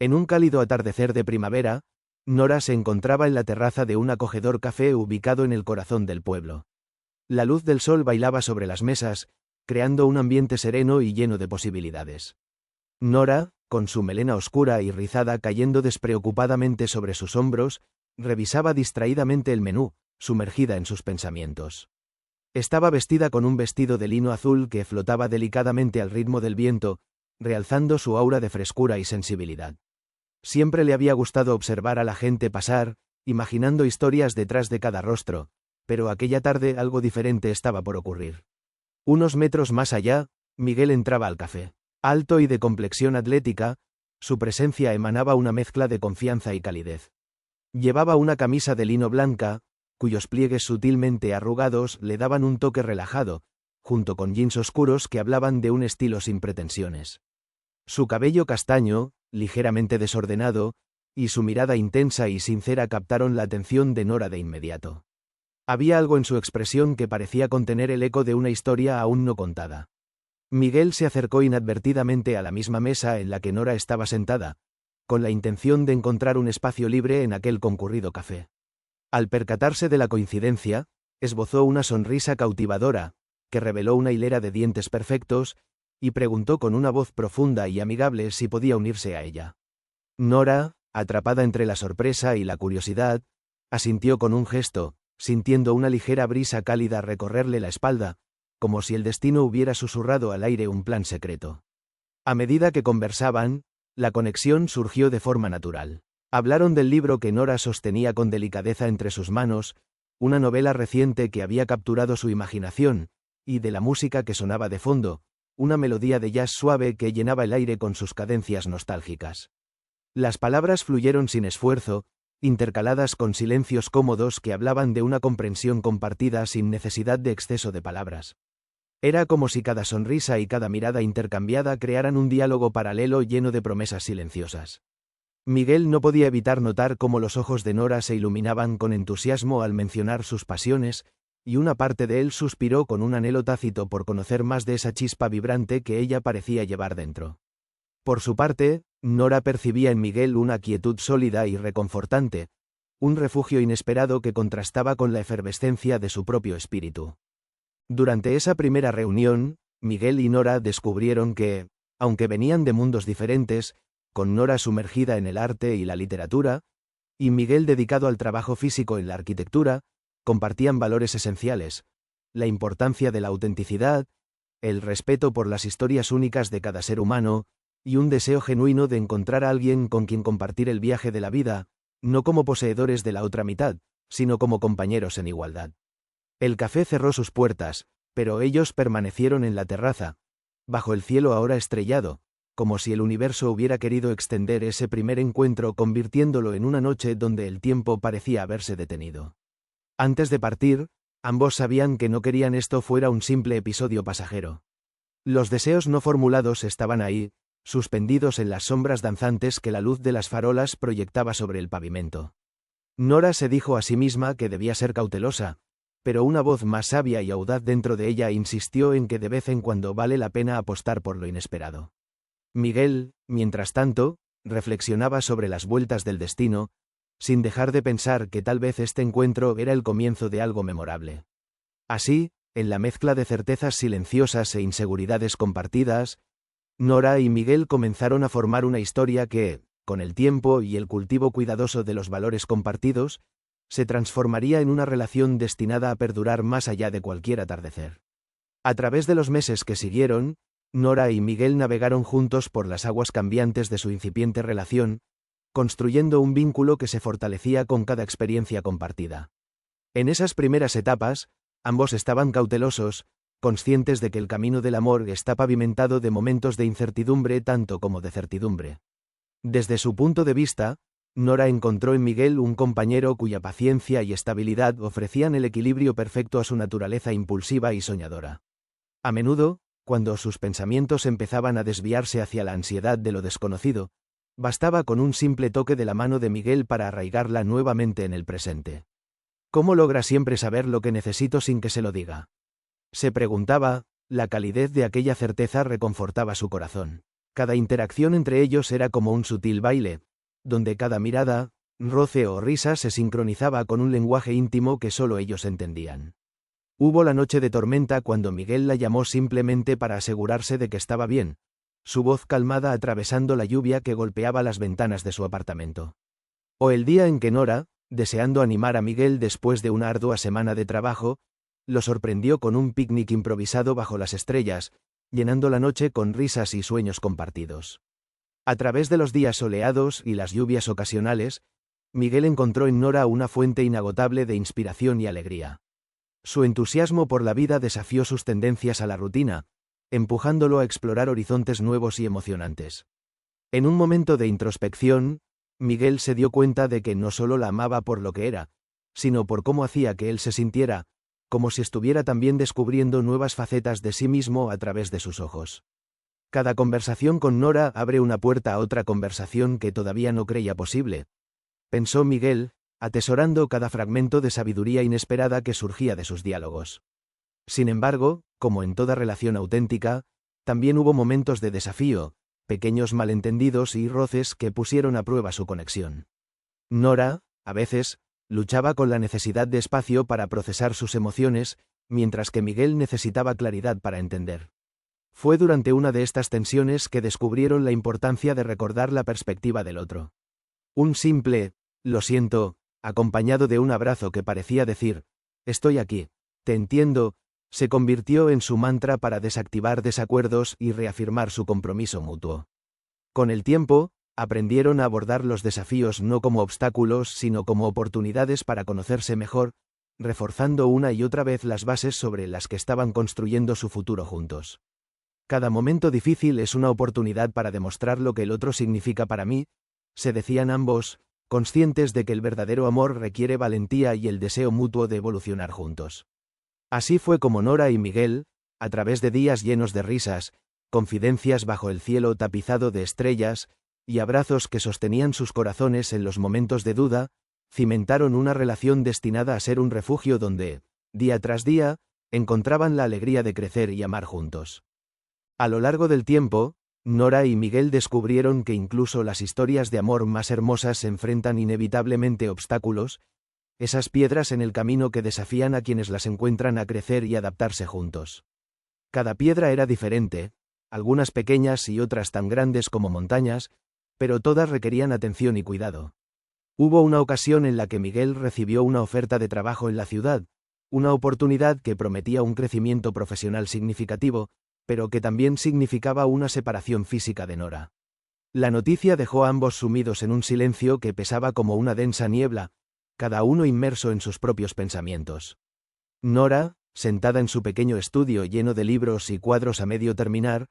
En un cálido atardecer de primavera, Nora se encontraba en la terraza de un acogedor café ubicado en el corazón del pueblo. La luz del sol bailaba sobre las mesas, creando un ambiente sereno y lleno de posibilidades. Nora, con su melena oscura y rizada cayendo despreocupadamente sobre sus hombros, revisaba distraídamente el menú, sumergida en sus pensamientos. Estaba vestida con un vestido de lino azul que flotaba delicadamente al ritmo del viento, realzando su aura de frescura y sensibilidad. Siempre le había gustado observar a la gente pasar, imaginando historias detrás de cada rostro, pero aquella tarde algo diferente estaba por ocurrir. Unos metros más allá, Miguel entraba al café. Alto y de complexión atlética, su presencia emanaba una mezcla de confianza y calidez. Llevaba una camisa de lino blanca, cuyos pliegues sutilmente arrugados le daban un toque relajado, junto con jeans oscuros que hablaban de un estilo sin pretensiones. Su cabello castaño, ligeramente desordenado, y su mirada intensa y sincera captaron la atención de Nora de inmediato. Había algo en su expresión que parecía contener el eco de una historia aún no contada. Miguel se acercó inadvertidamente a la misma mesa en la que Nora estaba sentada, con la intención de encontrar un espacio libre en aquel concurrido café. Al percatarse de la coincidencia, esbozó una sonrisa cautivadora, que reveló una hilera de dientes perfectos, y preguntó con una voz profunda y amigable si podía unirse a ella. Nora, atrapada entre la sorpresa y la curiosidad, asintió con un gesto, sintiendo una ligera brisa cálida recorrerle la espalda, como si el destino hubiera susurrado al aire un plan secreto. A medida que conversaban, la conexión surgió de forma natural. Hablaron del libro que Nora sostenía con delicadeza entre sus manos, una novela reciente que había capturado su imaginación, y de la música que sonaba de fondo, una melodía de jazz suave que llenaba el aire con sus cadencias nostálgicas. Las palabras fluyeron sin esfuerzo, intercaladas con silencios cómodos que hablaban de una comprensión compartida sin necesidad de exceso de palabras. Era como si cada sonrisa y cada mirada intercambiada crearan un diálogo paralelo lleno de promesas silenciosas. Miguel no podía evitar notar cómo los ojos de Nora se iluminaban con entusiasmo al mencionar sus pasiones, y una parte de él suspiró con un anhelo tácito por conocer más de esa chispa vibrante que ella parecía llevar dentro. Por su parte, Nora percibía en Miguel una quietud sólida y reconfortante, un refugio inesperado que contrastaba con la efervescencia de su propio espíritu. Durante esa primera reunión, Miguel y Nora descubrieron que, aunque venían de mundos diferentes, con Nora sumergida en el arte y la literatura, y Miguel dedicado al trabajo físico en la arquitectura, compartían valores esenciales: la importancia de la autenticidad, el respeto por las historias únicas de cada ser humano, y un deseo genuino de encontrar a alguien con quien compartir el viaje de la vida, no como poseedores de la otra mitad, sino como compañeros en igualdad. El café cerró sus puertas, pero ellos permanecieron en la terraza, bajo el cielo ahora estrellado, como si el universo hubiera querido extender ese primer encuentro convirtiéndolo en una noche donde el tiempo parecía haberse detenido. Antes de partir, ambos sabían que no querían esto fuera un simple episodio pasajero. Los deseos no formulados estaban ahí, suspendidos en las sombras danzantes que la luz de las farolas proyectaba sobre el pavimento. Nora se dijo a sí misma que debía ser cautelosa, pero una voz más sabia y audaz dentro de ella insistió en que de vez en cuando vale la pena apostar por lo inesperado. Miguel, mientras tanto, reflexionaba sobre las vueltas del destino, sin dejar de pensar que tal vez este encuentro era el comienzo de algo memorable. Así, en la mezcla de certezas silenciosas e inseguridades compartidas, Nora y Miguel comenzaron a formar una historia que, con el tiempo y el cultivo cuidadoso de los valores compartidos, se transformaría en una relación destinada a perdurar más allá de cualquier atardecer. A través de los meses que siguieron, Nora y Miguel navegaron juntos por las aguas cambiantes de su incipiente relación, construyendo un vínculo que se fortalecía con cada experiencia compartida. En esas primeras etapas, ambos estaban cautelosos, conscientes de que el camino del amor está pavimentado de momentos de incertidumbre tanto como de certidumbre. Desde su punto de vista, Nora encontró en Miguel un compañero cuya paciencia y estabilidad ofrecían el equilibrio perfecto a su naturaleza impulsiva y soñadora. A menudo, cuando sus pensamientos empezaban a desviarse hacia la ansiedad de lo desconocido, bastaba con un simple toque de la mano de Miguel para arraigarla nuevamente en el presente. ¿Cómo logra siempre saber lo que necesito sin que se lo diga?, se preguntaba. La calidez de aquella certeza reconfortaba su corazón. Cada interacción entre ellos era como un sutil baile, donde cada mirada, roce o risa se sincronizaba con un lenguaje íntimo que solo ellos entendían. Hubo la noche de tormenta cuando Miguel la llamó simplemente para asegurarse de que estaba bien, su voz calmada atravesando la lluvia que golpeaba las ventanas de su apartamento. O el día en que Nora, deseando animar a Miguel después de una ardua semana de trabajo, lo sorprendió con un picnic improvisado bajo las estrellas, llenando la noche con risas y sueños compartidos. A través de los días soleados y las lluvias ocasionales, Miguel encontró en Nora una fuente inagotable de inspiración y alegría. Su entusiasmo por la vida desafió sus tendencias a la rutina, empujándolo a explorar horizontes nuevos y emocionantes. En un momento de introspección, Miguel se dio cuenta de que no solo la amaba por lo que era, sino por cómo hacía que él se sintiera, como si estuviera también descubriendo nuevas facetas de sí mismo a través de sus ojos. Cada conversación con Nora abre una puerta a otra conversación que todavía no creía posible, pensó Miguel, atesorando cada fragmento de sabiduría inesperada que surgía de sus diálogos. Sin embargo, como en toda relación auténtica, también hubo momentos de desafío, pequeños malentendidos y roces que pusieron a prueba su conexión. Nora, a veces, luchaba con la necesidad de espacio para procesar sus emociones, mientras que Miguel necesitaba claridad para entender. Fue durante una de estas tensiones que descubrieron la importancia de recordar la perspectiva del otro. Un simple, lo siento, acompañado de un abrazo que parecía decir, estoy aquí, te entiendo, se convirtió en su mantra para desactivar desacuerdos y reafirmar su compromiso mutuo. Con el tiempo, aprendieron a abordar los desafíos no como obstáculos sino como oportunidades para conocerse mejor, reforzando una y otra vez las bases sobre las que estaban construyendo su futuro juntos. Cada momento difícil es una oportunidad para demostrar lo que el otro significa para mí, se decían ambos, conscientes de que el verdadero amor requiere valentía y el deseo mutuo de evolucionar juntos. Así fue como Nora y Miguel, a través de días llenos de risas, confidencias bajo el cielo tapizado de estrellas, y abrazos que sostenían sus corazones en los momentos de duda, cimentaron una relación destinada a ser un refugio donde, día tras día, encontraban la alegría de crecer y amar juntos. A lo largo del tiempo, Nora y Miguel descubrieron que incluso las historias de amor más hermosas enfrentan inevitablemente obstáculos, esas piedras en el camino que desafían a quienes las encuentran a crecer y adaptarse juntos. Cada piedra era diferente, algunas pequeñas y otras tan grandes como montañas, pero todas requerían atención y cuidado. Hubo una ocasión en la que Miguel recibió una oferta de trabajo en la ciudad, una oportunidad que prometía un crecimiento profesional significativo, pero que también significaba una separación física de Nora. La noticia dejó a ambos sumidos en un silencio que pesaba como una densa niebla, cada uno inmerso en sus propios pensamientos. Nora, sentada en su pequeño estudio lleno de libros y cuadros a medio terminar,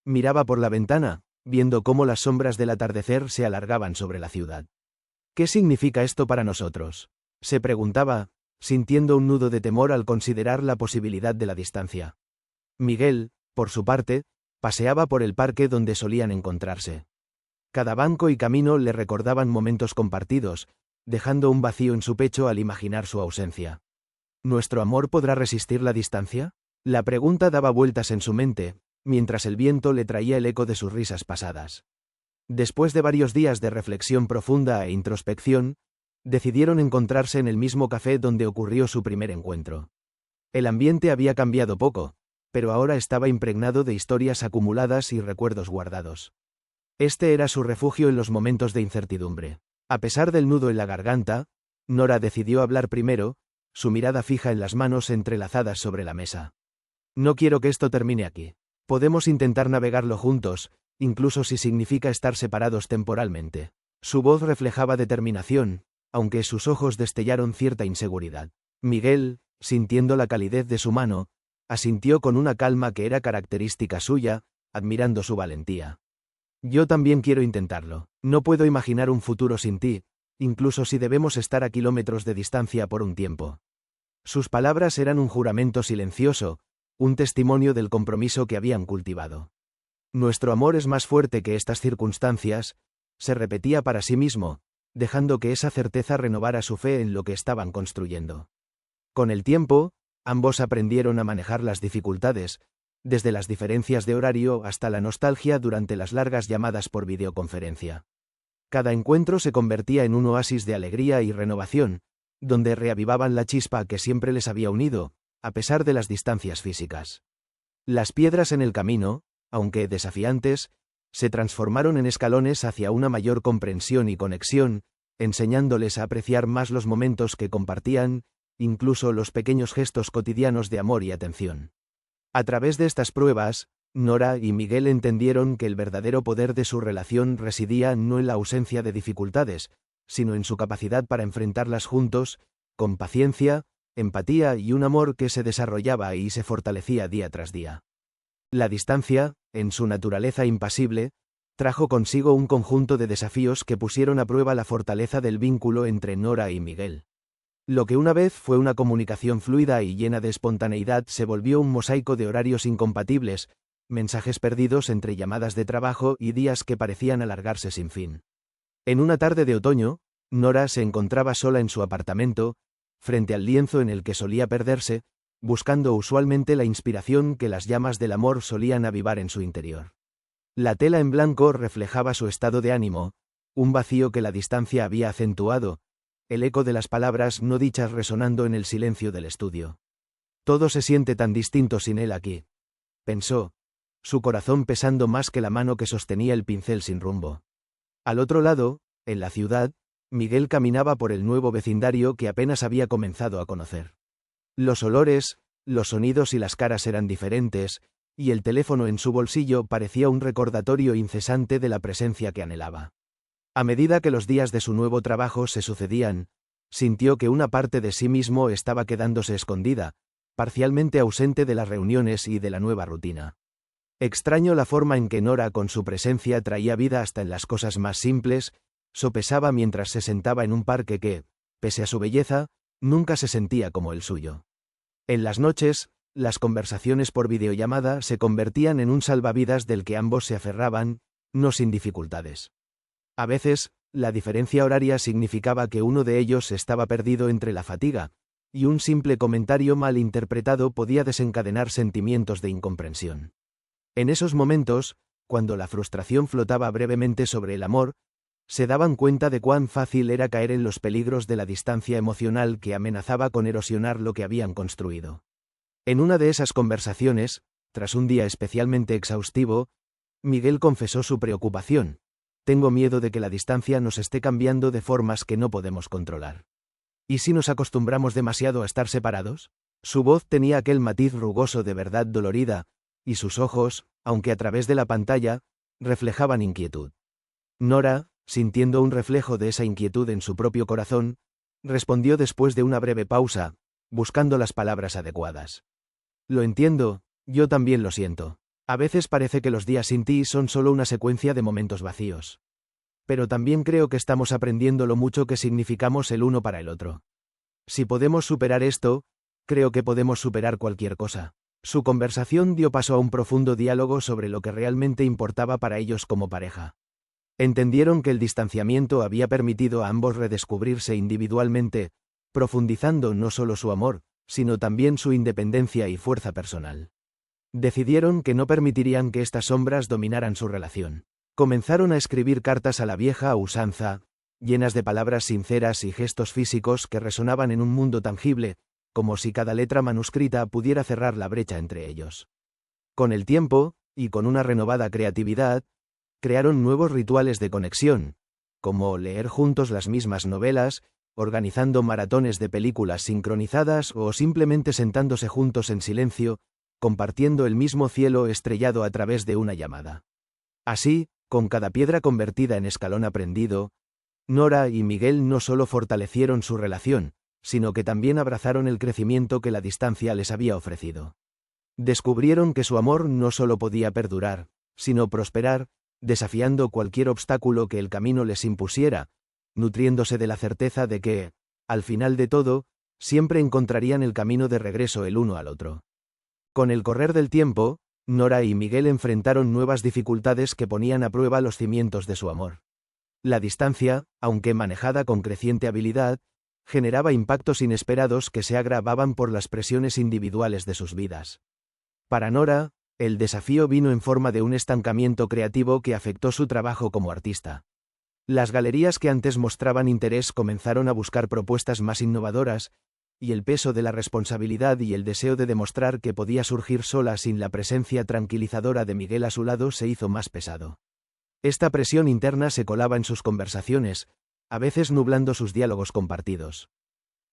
miraba por la ventana, viendo cómo las sombras del atardecer se alargaban sobre la ciudad. ¿Qué significa esto para nosotros?, se preguntaba, sintiendo un nudo de temor al considerar la posibilidad de la distancia. Miguel, por su parte, paseaba por el parque donde solían encontrarse. Cada banco y camino le recordaban momentos compartidos, dejando un vacío en su pecho al imaginar su ausencia. ¿Nuestro amor podrá resistir la distancia? La pregunta daba vueltas en su mente, mientras el viento le traía el eco de sus risas pasadas. Después de varios días de reflexión profunda e introspección, decidieron encontrarse en el mismo café donde ocurrió su primer encuentro. El ambiente había cambiado poco, pero ahora estaba impregnado de historias acumuladas y recuerdos guardados. Este era su refugio en los momentos de incertidumbre. A pesar del nudo en la garganta, Nora decidió hablar primero, su mirada fija en las manos entrelazadas sobre la mesa. No quiero que esto termine aquí. Podemos intentar navegarlo juntos, incluso si significa estar separados temporalmente. Su voz reflejaba determinación, aunque sus ojos destellaron cierta inseguridad. Miguel, sintiendo la calidez de su mano, asintió con una calma que era característica suya, admirando su valentía. Yo también quiero intentarlo. No puedo imaginar un futuro sin ti, incluso si debemos estar a kilómetros de distancia por un tiempo. Sus palabras eran un juramento silencioso, un testimonio del compromiso que habían cultivado. Nuestro amor es más fuerte que estas circunstancias, se repetía para sí mismo, dejando que esa certeza renovara su fe en lo que estaban construyendo. Con el tiempo, ambos aprendieron a manejar las dificultades, desde las diferencias de horario hasta la nostalgia durante las largas llamadas por videoconferencia. Cada encuentro se convertía en un oasis de alegría y renovación, donde reavivaban la chispa que siempre les había unido, a pesar de las distancias físicas. Las piedras en el camino, aunque desafiantes, se transformaron en escalones hacia una mayor comprensión y conexión, enseñándoles a apreciar más los momentos que compartían, incluso los pequeños gestos cotidianos de amor y atención. A través de estas pruebas, Nora y Miguel entendieron que el verdadero poder de su relación residía no en la ausencia de dificultades, sino en su capacidad para enfrentarlas juntos, con paciencia, empatía y un amor que se desarrollaba y se fortalecía día tras día. La distancia, en su naturaleza impasible, trajo consigo un conjunto de desafíos que pusieron a prueba la fortaleza del vínculo entre Nora y Miguel. Lo que una vez fue una comunicación fluida y llena de espontaneidad se volvió un mosaico de horarios incompatibles, mensajes perdidos entre llamadas de trabajo y días que parecían alargarse sin fin. En una tarde de otoño, Nora se encontraba sola en su apartamento, frente al lienzo en el que solía perderse, buscando usualmente la inspiración que las llamas del amor solían avivar en su interior. La tela en blanco reflejaba su estado de ánimo, un vacío que la distancia había acentuado, el eco de las palabras no dichas resonando en el silencio del estudio. Todo se siente tan distinto sin él aquí, pensó, su corazón pesando más que la mano que sostenía el pincel sin rumbo. Al otro lado, en la ciudad, Miguel caminaba por el nuevo vecindario que apenas había comenzado a conocer. Los olores, los sonidos y las caras eran diferentes, y el teléfono en su bolsillo parecía un recordatorio incesante de la presencia que anhelaba. A medida que los días de su nuevo trabajo se sucedían, sintió que una parte de sí mismo estaba quedándose escondida, parcialmente ausente de las reuniones y de la nueva rutina. Extraño la forma en que Nora con su presencia traía vida hasta en las cosas más simples, sopesaba mientras se sentaba en un parque que, pese a su belleza, nunca se sentía como el suyo. En las noches, las conversaciones por videollamada se convertían en un salvavidas del que ambos se aferraban, no sin dificultades. A veces, la diferencia horaria significaba que uno de ellos estaba perdido entre la fatiga, y un simple comentario mal interpretado podía desencadenar sentimientos de incomprensión. En esos momentos, cuando la frustración flotaba brevemente sobre el amor, se daban cuenta de cuán fácil era caer en los peligros de la distancia emocional que amenazaba con erosionar lo que habían construido. En una de esas conversaciones, tras un día especialmente exhaustivo, Miguel confesó su preocupación. Tengo miedo de que la distancia nos esté cambiando de formas que no podemos controlar. ¿Y si nos acostumbramos demasiado a estar separados? Su voz tenía aquel matiz rugoso de verdad dolorida, y sus ojos, aunque a través de la pantalla, reflejaban inquietud. Nora, sintiendo un reflejo de esa inquietud en su propio corazón, respondió después de una breve pausa, buscando las palabras adecuadas. Lo entiendo, yo también lo siento. A veces parece que los días sin ti son solo una secuencia de momentos vacíos. Pero también creo que estamos aprendiendo lo mucho que significamos el uno para el otro. Si podemos superar esto, creo que podemos superar cualquier cosa. Su conversación dio paso a un profundo diálogo sobre lo que realmente importaba para ellos como pareja. Entendieron que el distanciamiento había permitido a ambos redescubrirse individualmente, profundizando no solo su amor, sino también su independencia y fuerza personal. Decidieron que no permitirían que estas sombras dominaran su relación. Comenzaron a escribir cartas a la vieja usanza, llenas de palabras sinceras y gestos físicos que resonaban en un mundo tangible, como si cada letra manuscrita pudiera cerrar la brecha entre ellos. Con el tiempo, y con una renovada creatividad, crearon nuevos rituales de conexión, como leer juntos las mismas novelas, organizando maratones de películas sincronizadas o simplemente sentándose juntos en silencio, compartiendo el mismo cielo estrellado a través de una llamada. Así, con cada piedra convertida en escalón aprendido, Nora y Miguel no solo fortalecieron su relación, sino que también abrazaron el crecimiento que la distancia les había ofrecido. Descubrieron que su amor no solo podía perdurar, sino prosperar, desafiando cualquier obstáculo que el camino les impusiera, nutriéndose de la certeza de que, al final de todo, siempre encontrarían el camino de regreso el uno al otro. Con el correr del tiempo, Nora y Miguel enfrentaron nuevas dificultades que ponían a prueba los cimientos de su amor. La distancia, aunque manejada con creciente habilidad, generaba impactos inesperados que se agravaban por las presiones individuales de sus vidas. Para Nora, El desafío vino en forma de un estancamiento creativo que afectó su trabajo como artista. Las galerías que antes mostraban interés comenzaron a buscar propuestas más innovadoras, y el peso de la responsabilidad y el deseo de demostrar que podía surgir sola sin la presencia tranquilizadora de Miguel a su lado se hizo más pesado. Esta presión interna se colaba en sus conversaciones, a veces nublando sus diálogos compartidos.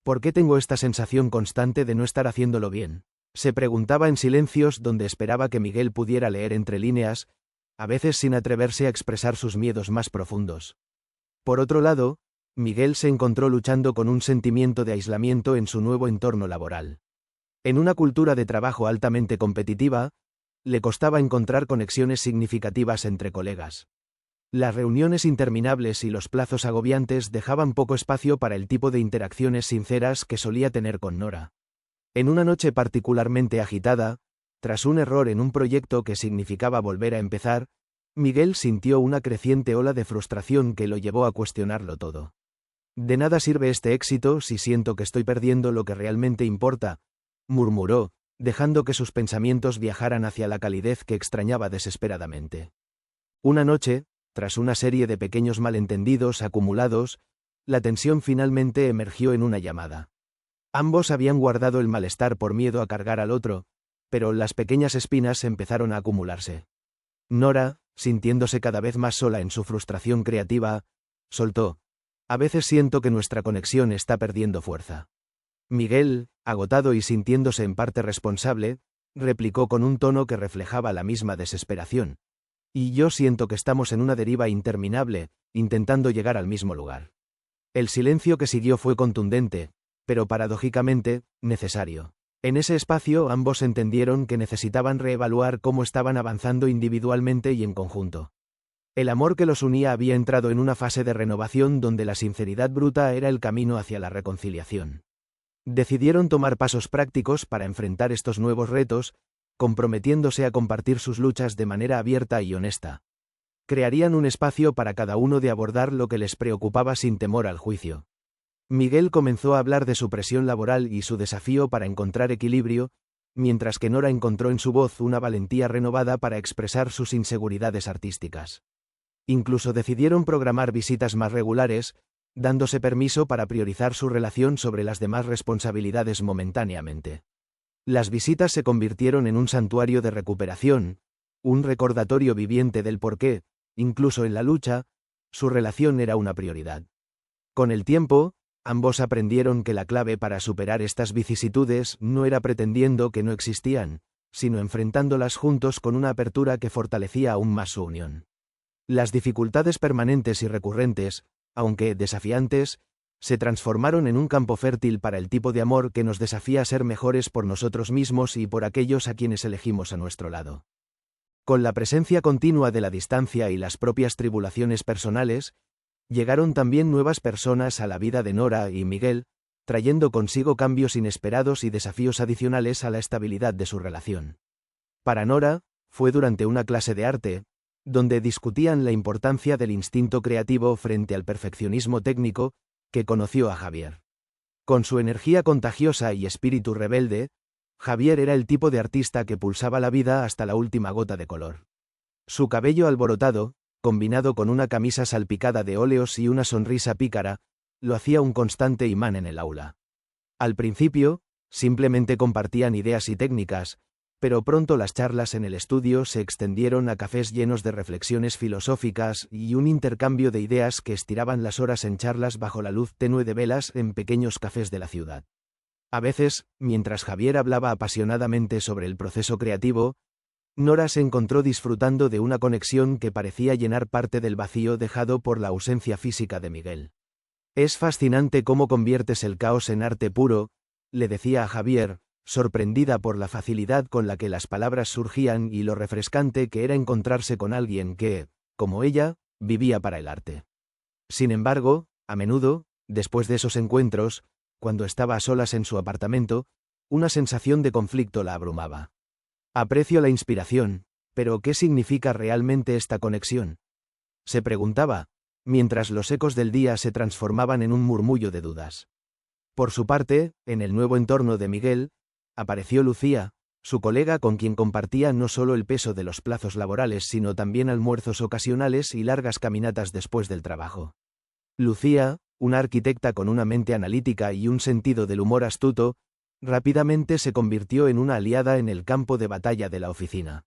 ¿Por qué tengo esta sensación constante de no estar haciéndolo bien?, se preguntaba en silencios donde esperaba que Miguel pudiera leer entre líneas, a veces sin atreverse a expresar sus miedos más profundos. Por otro lado, Miguel se encontró luchando con un sentimiento de aislamiento en su nuevo entorno laboral. En una cultura de trabajo altamente competitiva, le costaba encontrar conexiones significativas entre colegas. Las reuniones interminables y los plazos agobiantes dejaban poco espacio para el tipo de interacciones sinceras que solía tener con Nora. En una noche particularmente agitada, tras un error en un proyecto que significaba volver a empezar, Miguel sintió una creciente ola de frustración que lo llevó a cuestionarlo todo. «De nada sirve este éxito si siento que estoy perdiendo lo que realmente importa», murmuró, dejando que sus pensamientos viajaran hacia la calidez que extrañaba desesperadamente. Una noche, tras una serie de pequeños malentendidos acumulados, la tensión finalmente emergió en una llamada. Ambos habían guardado el malestar por miedo a cargar al otro, pero las pequeñas espinas empezaron a acumularse. Nora, sintiéndose cada vez más sola en su frustración creativa, soltó: «A veces siento que nuestra conexión está perdiendo fuerza». Miguel, agotado y sintiéndose en parte responsable, replicó con un tono que reflejaba la misma desesperación: «Y yo siento que estamos en una deriva interminable, intentando llegar al mismo lugar». El silencio que siguió fue contundente, pero paradójicamente, necesario. En ese espacio ambos entendieron que necesitaban reevaluar cómo estaban avanzando individualmente y en conjunto. El amor que los unía había entrado en una fase de renovación donde la sinceridad bruta era el camino hacia la reconciliación. Decidieron tomar pasos prácticos para enfrentar estos nuevos retos, comprometiéndose a compartir sus luchas de manera abierta y honesta. Crearían un espacio para cada uno de abordar lo que les preocupaba sin temor al juicio. Miguel comenzó a hablar de su presión laboral y su desafío para encontrar equilibrio, mientras que Nora encontró en su voz una valentía renovada para expresar sus inseguridades artísticas. Incluso decidieron programar visitas más regulares, dándose permiso para priorizar su relación sobre las demás responsabilidades momentáneamente. Las visitas se convirtieron en un santuario de recuperación, un recordatorio viviente del por qué, incluso en la lucha, su relación era una prioridad. Con el tiempo, ambos aprendieron que la clave para superar estas vicisitudes no era pretendiendo que no existían, sino enfrentándolas juntos con una apertura que fortalecía aún más su unión. Las dificultades permanentes y recurrentes, aunque desafiantes, se transformaron en un campo fértil para el tipo de amor que nos desafía a ser mejores por nosotros mismos y por aquellos a quienes elegimos a nuestro lado. Con la presencia continua de la distancia y las propias tribulaciones personales, llegaron también nuevas personas a la vida de Nora y Miguel, trayendo consigo cambios inesperados y desafíos adicionales a la estabilidad de su relación. Para Nora, fue durante una clase de arte, donde discutían la importancia del instinto creativo frente al perfeccionismo técnico, que conoció a Javier. Con su energía contagiosa y espíritu rebelde, Javier era el tipo de artista que pulsaba la vida hasta la última gota de color. Su cabello alborotado, combinado con una camisa salpicada de óleos y una sonrisa pícara, lo hacía un constante imán en el aula. Al principio, simplemente compartían ideas y técnicas, pero pronto las charlas en el estudio se extendieron a cafés llenos de reflexiones filosóficas y un intercambio de ideas que estiraban las horas en charlas bajo la luz tenue de velas en pequeños cafés de la ciudad. A veces, mientras Javier hablaba apasionadamente sobre el proceso creativo, Nora se encontró disfrutando de una conexión que parecía llenar parte del vacío dejado por la ausencia física de Miguel. «Es fascinante cómo conviertes el caos en arte puro», le decía a Javier, sorprendida por la facilidad con la que las palabras surgían y lo refrescante que era encontrarse con alguien que, como ella, vivía para el arte. Sin embargo, a menudo, después de esos encuentros, cuando estaba a solas en su apartamento, una sensación de conflicto la abrumaba. «Aprecio la inspiración, pero ¿qué significa realmente esta conexión?», se preguntaba, mientras los ecos del día se transformaban en un murmullo de dudas. Por su parte, en el nuevo entorno de Miguel, apareció Lucía, su colega con quien compartía no solo el peso de los plazos laborales sino también almuerzos ocasionales y largas caminatas después del trabajo. Lucía, una arquitecta con una mente analítica y un sentido del humor astuto, rápidamente se convirtió en una aliada en el campo de batalla de la oficina.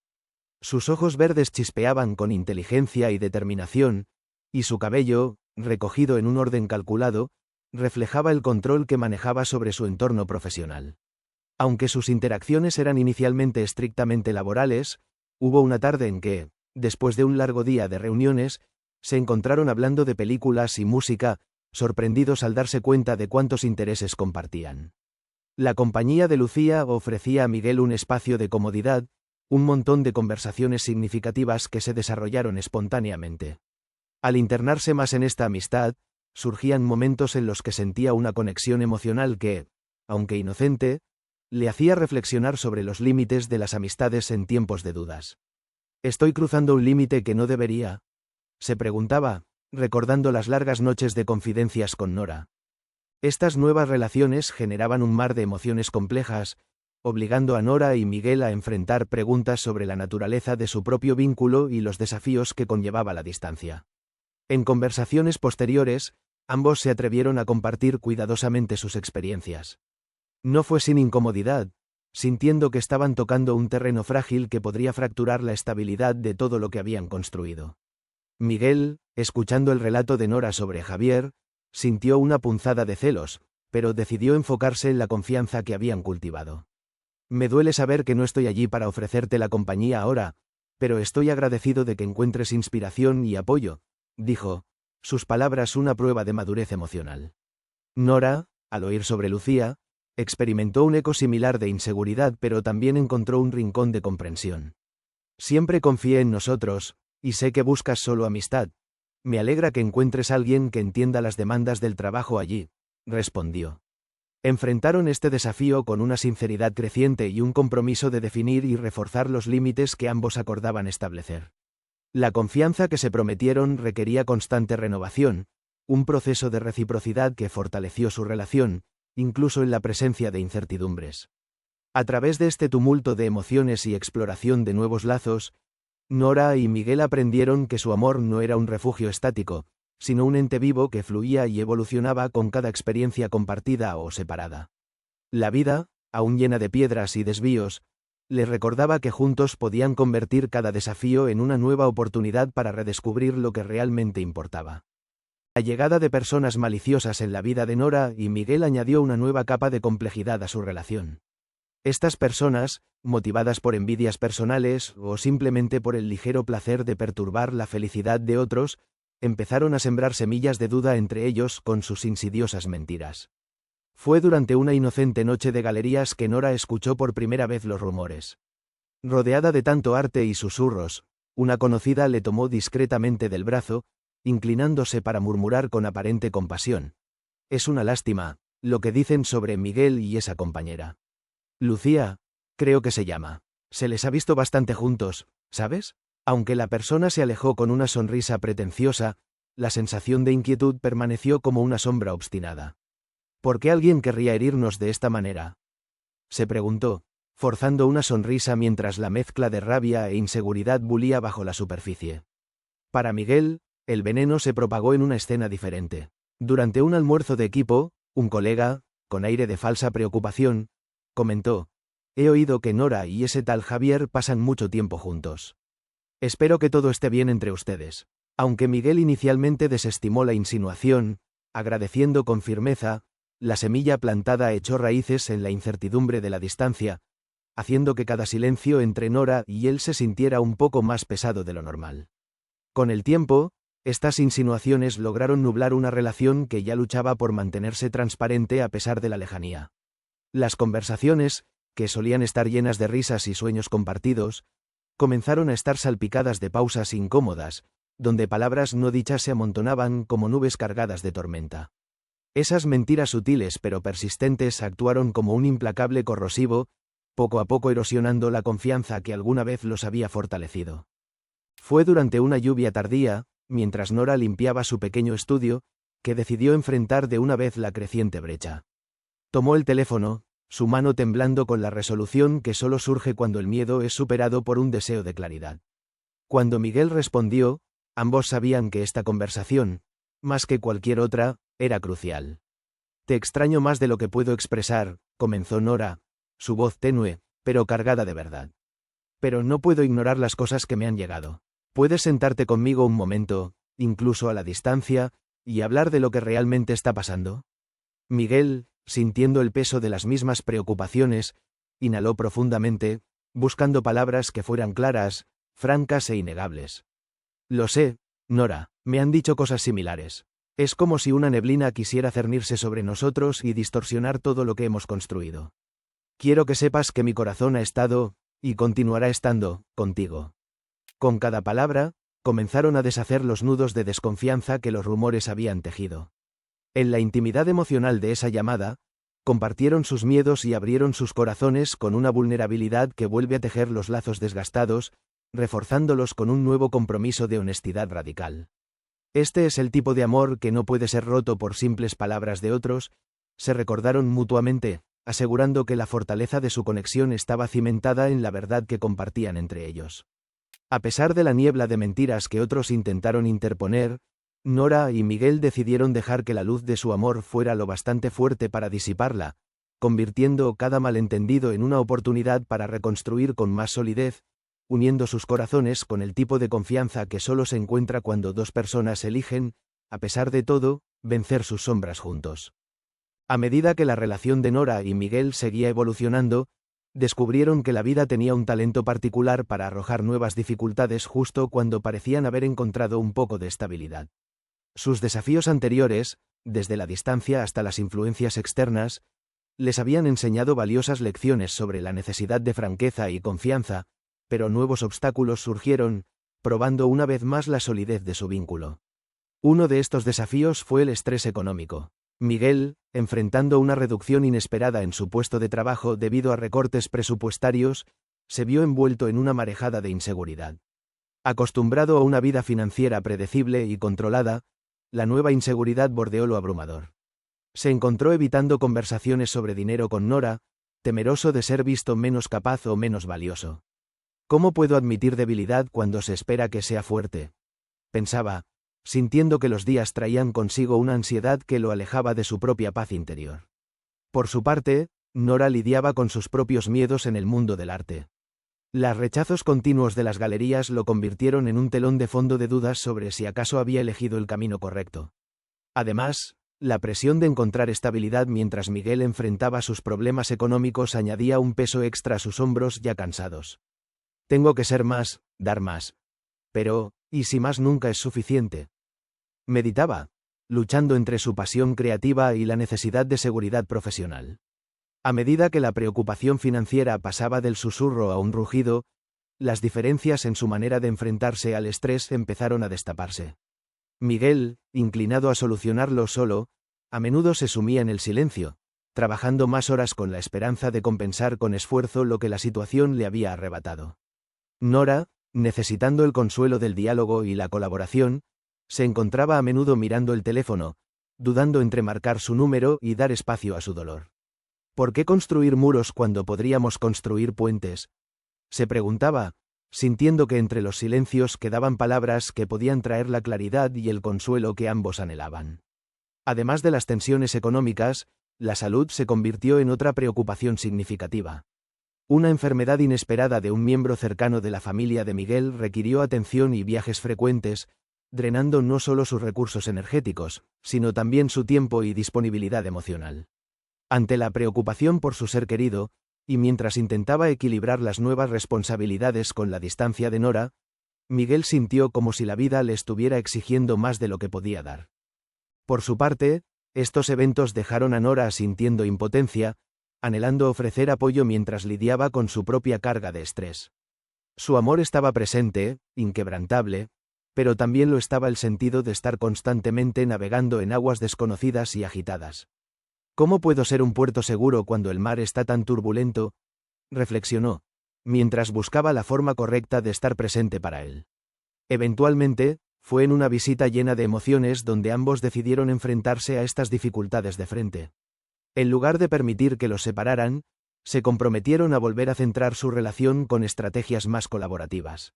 Sus ojos verdes chispeaban con inteligencia y determinación, y su cabello, recogido en un orden calculado, reflejaba el control que manejaba sobre su entorno profesional. Aunque sus interacciones eran inicialmente estrictamente laborales, hubo una tarde en que, después de un largo día de reuniones, se encontraron hablando de películas y música, sorprendidos al darse cuenta de cuántos intereses compartían. La compañía de Lucía ofrecía a Miguel un espacio de comodidad, un montón de conversaciones significativas que se desarrollaron espontáneamente. Al internarse más en esta amistad, surgían momentos en los que sentía una conexión emocional que, aunque inocente, le hacía reflexionar sobre los límites de las amistades en tiempos de dudas. ¿Estoy cruzando un límite que no debería?, se preguntaba, recordando las largas noches de confidencias con Nora. Estas nuevas relaciones generaban un mar de emociones complejas, obligando a Nora y Miguel a enfrentar preguntas sobre la naturaleza de su propio vínculo y los desafíos que conllevaba la distancia. En conversaciones posteriores, ambos se atrevieron a compartir cuidadosamente sus experiencias. No fue sin incomodidad, sintiendo que estaban tocando un terreno frágil que podría fracturar la estabilidad de todo lo que habían construido. Miguel, escuchando el relato de Nora sobre Javier, sintió una punzada de celos, pero decidió enfocarse en la confianza que habían cultivado. Me duele saber que no estoy allí para ofrecerte la compañía ahora, pero estoy agradecido de que encuentres inspiración y apoyo, dijo, sus palabras una prueba de madurez emocional. Nora, al oír sobre Lucía, experimentó un eco similar de inseguridad pero también encontró un rincón de comprensión. Siempre confié en nosotros, y sé que buscas solo amistad. Me alegra que encuentres a alguien que entienda las demandas del trabajo allí, respondió. Enfrentaron este desafío con una sinceridad creciente y un compromiso de definir y reforzar los límites que ambos acordaban establecer. La confianza que se prometieron requería constante renovación, un proceso de reciprocidad que fortaleció su relación, incluso en la presencia de incertidumbres. A través de este tumulto de emociones y exploración de nuevos lazos, Nora y Miguel aprendieron que su amor no era un refugio estático, sino un ente vivo que fluía y evolucionaba con cada experiencia compartida o separada. La vida, aún llena de piedras y desvíos, les recordaba que juntos podían convertir cada desafío en una nueva oportunidad para redescubrir lo que realmente importaba. La llegada de personas maliciosas en la vida de Nora y Miguel añadió una nueva capa de complejidad a su relación. Estas personas, motivadas por envidias personales o simplemente por el ligero placer de perturbar la felicidad de otros, empezaron a sembrar semillas de duda entre ellos con sus insidiosas mentiras. Fue durante una inocente noche de galerías que Nora escuchó por primera vez los rumores. Rodeada de tanto arte y susurros, una conocida le tomó discretamente del brazo, inclinándose para murmurar con aparente compasión. Es una lástima, lo que dicen sobre Miguel y esa compañera. Lucía, creo que se llama. Se les ha visto bastante juntos, ¿sabes? Aunque la persona se alejó con una sonrisa pretenciosa, la sensación de inquietud permaneció como una sombra obstinada. ¿Por qué alguien querría herirnos de esta manera?, se preguntó, forzando una sonrisa mientras la mezcla de rabia e inseguridad bullía bajo la superficie. Para Miguel, el veneno se propagó en una escena diferente. Durante un almuerzo de equipo, un colega, con aire de falsa preocupación, comentó: «He oído que Nora y ese tal Javier pasan mucho tiempo juntos. Espero que todo esté bien entre ustedes». Aunque Miguel inicialmente desestimó la insinuación, agradeciendo con firmeza, la semilla plantada echó raíces en la incertidumbre de la distancia, haciendo que cada silencio entre Nora y él se sintiera un poco más pesado de lo normal. Con el tiempo, estas insinuaciones lograron nublar una relación que ya luchaba por mantenerse transparente a pesar de la lejanía. Las conversaciones, que solían estar llenas de risas y sueños compartidos, comenzaron a estar salpicadas de pausas incómodas, donde palabras no dichas se amontonaban como nubes cargadas de tormenta. Esas mentiras sutiles pero persistentes actuaron como un implacable corrosivo, poco a poco erosionando la confianza que alguna vez los había fortalecido. Fue durante una lluvia tardía, mientras Nora limpiaba su pequeño estudio, que decidió enfrentar de una vez la creciente brecha. Tomó el teléfono, su mano temblando con la resolución que solo surge cuando el miedo es superado por un deseo de claridad. Cuando Miguel respondió, ambos sabían que esta conversación, más que cualquier otra, era crucial. Te extraño más de lo que puedo expresar, comenzó Nora, su voz tenue, pero cargada de verdad. Pero no puedo ignorar las cosas que me han llegado. Puedes sentarte conmigo un momento, incluso a la distancia, y hablar de lo que realmente está pasando. Miguel, sintiendo el peso de las mismas preocupaciones, inhaló profundamente, buscando palabras que fueran claras, francas e innegables. Lo sé, Nora, me han dicho cosas similares. Es como si una neblina quisiera cernirse sobre nosotros y distorsionar todo lo que hemos construido. Quiero que sepas que mi corazón ha estado, y continuará estando, contigo. Con cada palabra, comenzaron a deshacer los nudos de desconfianza que los rumores habían tejido. En la intimidad emocional de esa llamada, compartieron sus miedos y abrieron sus corazones con una vulnerabilidad que vuelve a tejer los lazos desgastados, reforzándolos con un nuevo compromiso de honestidad radical. Este es el tipo de amor que no puede ser roto por simples palabras de otros, se recordaron mutuamente, asegurando que la fortaleza de su conexión estaba cimentada en la verdad que compartían entre ellos. A pesar de la niebla de mentiras que otros intentaron interponer, Nora y Miguel decidieron dejar que la luz de su amor fuera lo bastante fuerte para disiparla, convirtiendo cada malentendido en una oportunidad para reconstruir con más solidez, uniendo sus corazones con el tipo de confianza que solo se encuentra cuando dos personas eligen, a pesar de todo, vencer sus sombras juntos. A medida que la relación de Nora y Miguel seguía evolucionando, descubrieron que la vida tenía un talento particular para arrojar nuevas dificultades justo cuando parecían haber encontrado un poco de estabilidad. Sus desafíos anteriores, desde la distancia hasta las influencias externas, les habían enseñado valiosas lecciones sobre la necesidad de franqueza y confianza, pero nuevos obstáculos surgieron, probando una vez más la solidez de su vínculo. Uno de estos desafíos fue el estrés económico. Miguel, enfrentando una reducción inesperada en su puesto de trabajo debido a recortes presupuestarios, se vio envuelto en una marejada de inseguridad. Acostumbrado a una vida financiera predecible y controlada, la nueva inseguridad bordeó lo abrumador. Se encontró evitando conversaciones sobre dinero con Nora, temeroso de ser visto menos capaz o menos valioso. ¿Cómo puedo admitir debilidad cuando se espera que sea fuerte?, pensaba, sintiendo que los días traían consigo una ansiedad que lo alejaba de su propia paz interior. Por su parte, Nora lidiaba con sus propios miedos en el mundo del arte. Los rechazos continuos de las galerías lo convirtieron en un telón de fondo de dudas sobre si acaso había elegido el camino correcto. Además, la presión de encontrar estabilidad mientras Miguel enfrentaba sus problemas económicos añadía un peso extra a sus hombros ya cansados. Tengo que ser más, dar más. Pero, ¿y si más nunca es suficiente? Meditaba, luchando entre su pasión creativa y la necesidad de seguridad profesional. A medida que la preocupación financiera pasaba del susurro a un rugido, las diferencias en su manera de enfrentarse al estrés empezaron a destaparse. Miguel, inclinado a solucionarlo solo, a menudo se sumía en el silencio, trabajando más horas con la esperanza de compensar con esfuerzo lo que la situación le había arrebatado. Nora, necesitando el consuelo del diálogo y la colaboración, se encontraba a menudo mirando el teléfono, dudando entre marcar su número y dar espacio a su dolor. ¿Por qué construir muros cuando podríamos construir puentes?, se preguntaba, sintiendo que entre los silencios quedaban palabras que podían traer la claridad y el consuelo que ambos anhelaban. Además de las tensiones económicas, la salud se convirtió en otra preocupación significativa. Una enfermedad inesperada de un miembro cercano de la familia de Miguel requirió atención y viajes frecuentes, drenando no solo sus recursos energéticos, sino también su tiempo y disponibilidad emocional. Ante la preocupación por su ser querido, y mientras intentaba equilibrar las nuevas responsabilidades con la distancia de Nora, Miguel sintió como si la vida le estuviera exigiendo más de lo que podía dar. Por su parte, estos eventos dejaron a Nora sintiendo impotencia, anhelando ofrecer apoyo mientras lidiaba con su propia carga de estrés. Su amor estaba presente, inquebrantable, pero también lo estaba el sentido de estar constantemente navegando en aguas desconocidas y agitadas. ¿Cómo puedo ser un puerto seguro cuando el mar está tan turbulento?, reflexionó, mientras buscaba la forma correcta de estar presente para él. Eventualmente, fue en una visita llena de emociones donde ambos decidieron enfrentarse a estas dificultades de frente. En lugar de permitir que los separaran, se comprometieron a volver a centrar su relación con estrategias más colaborativas.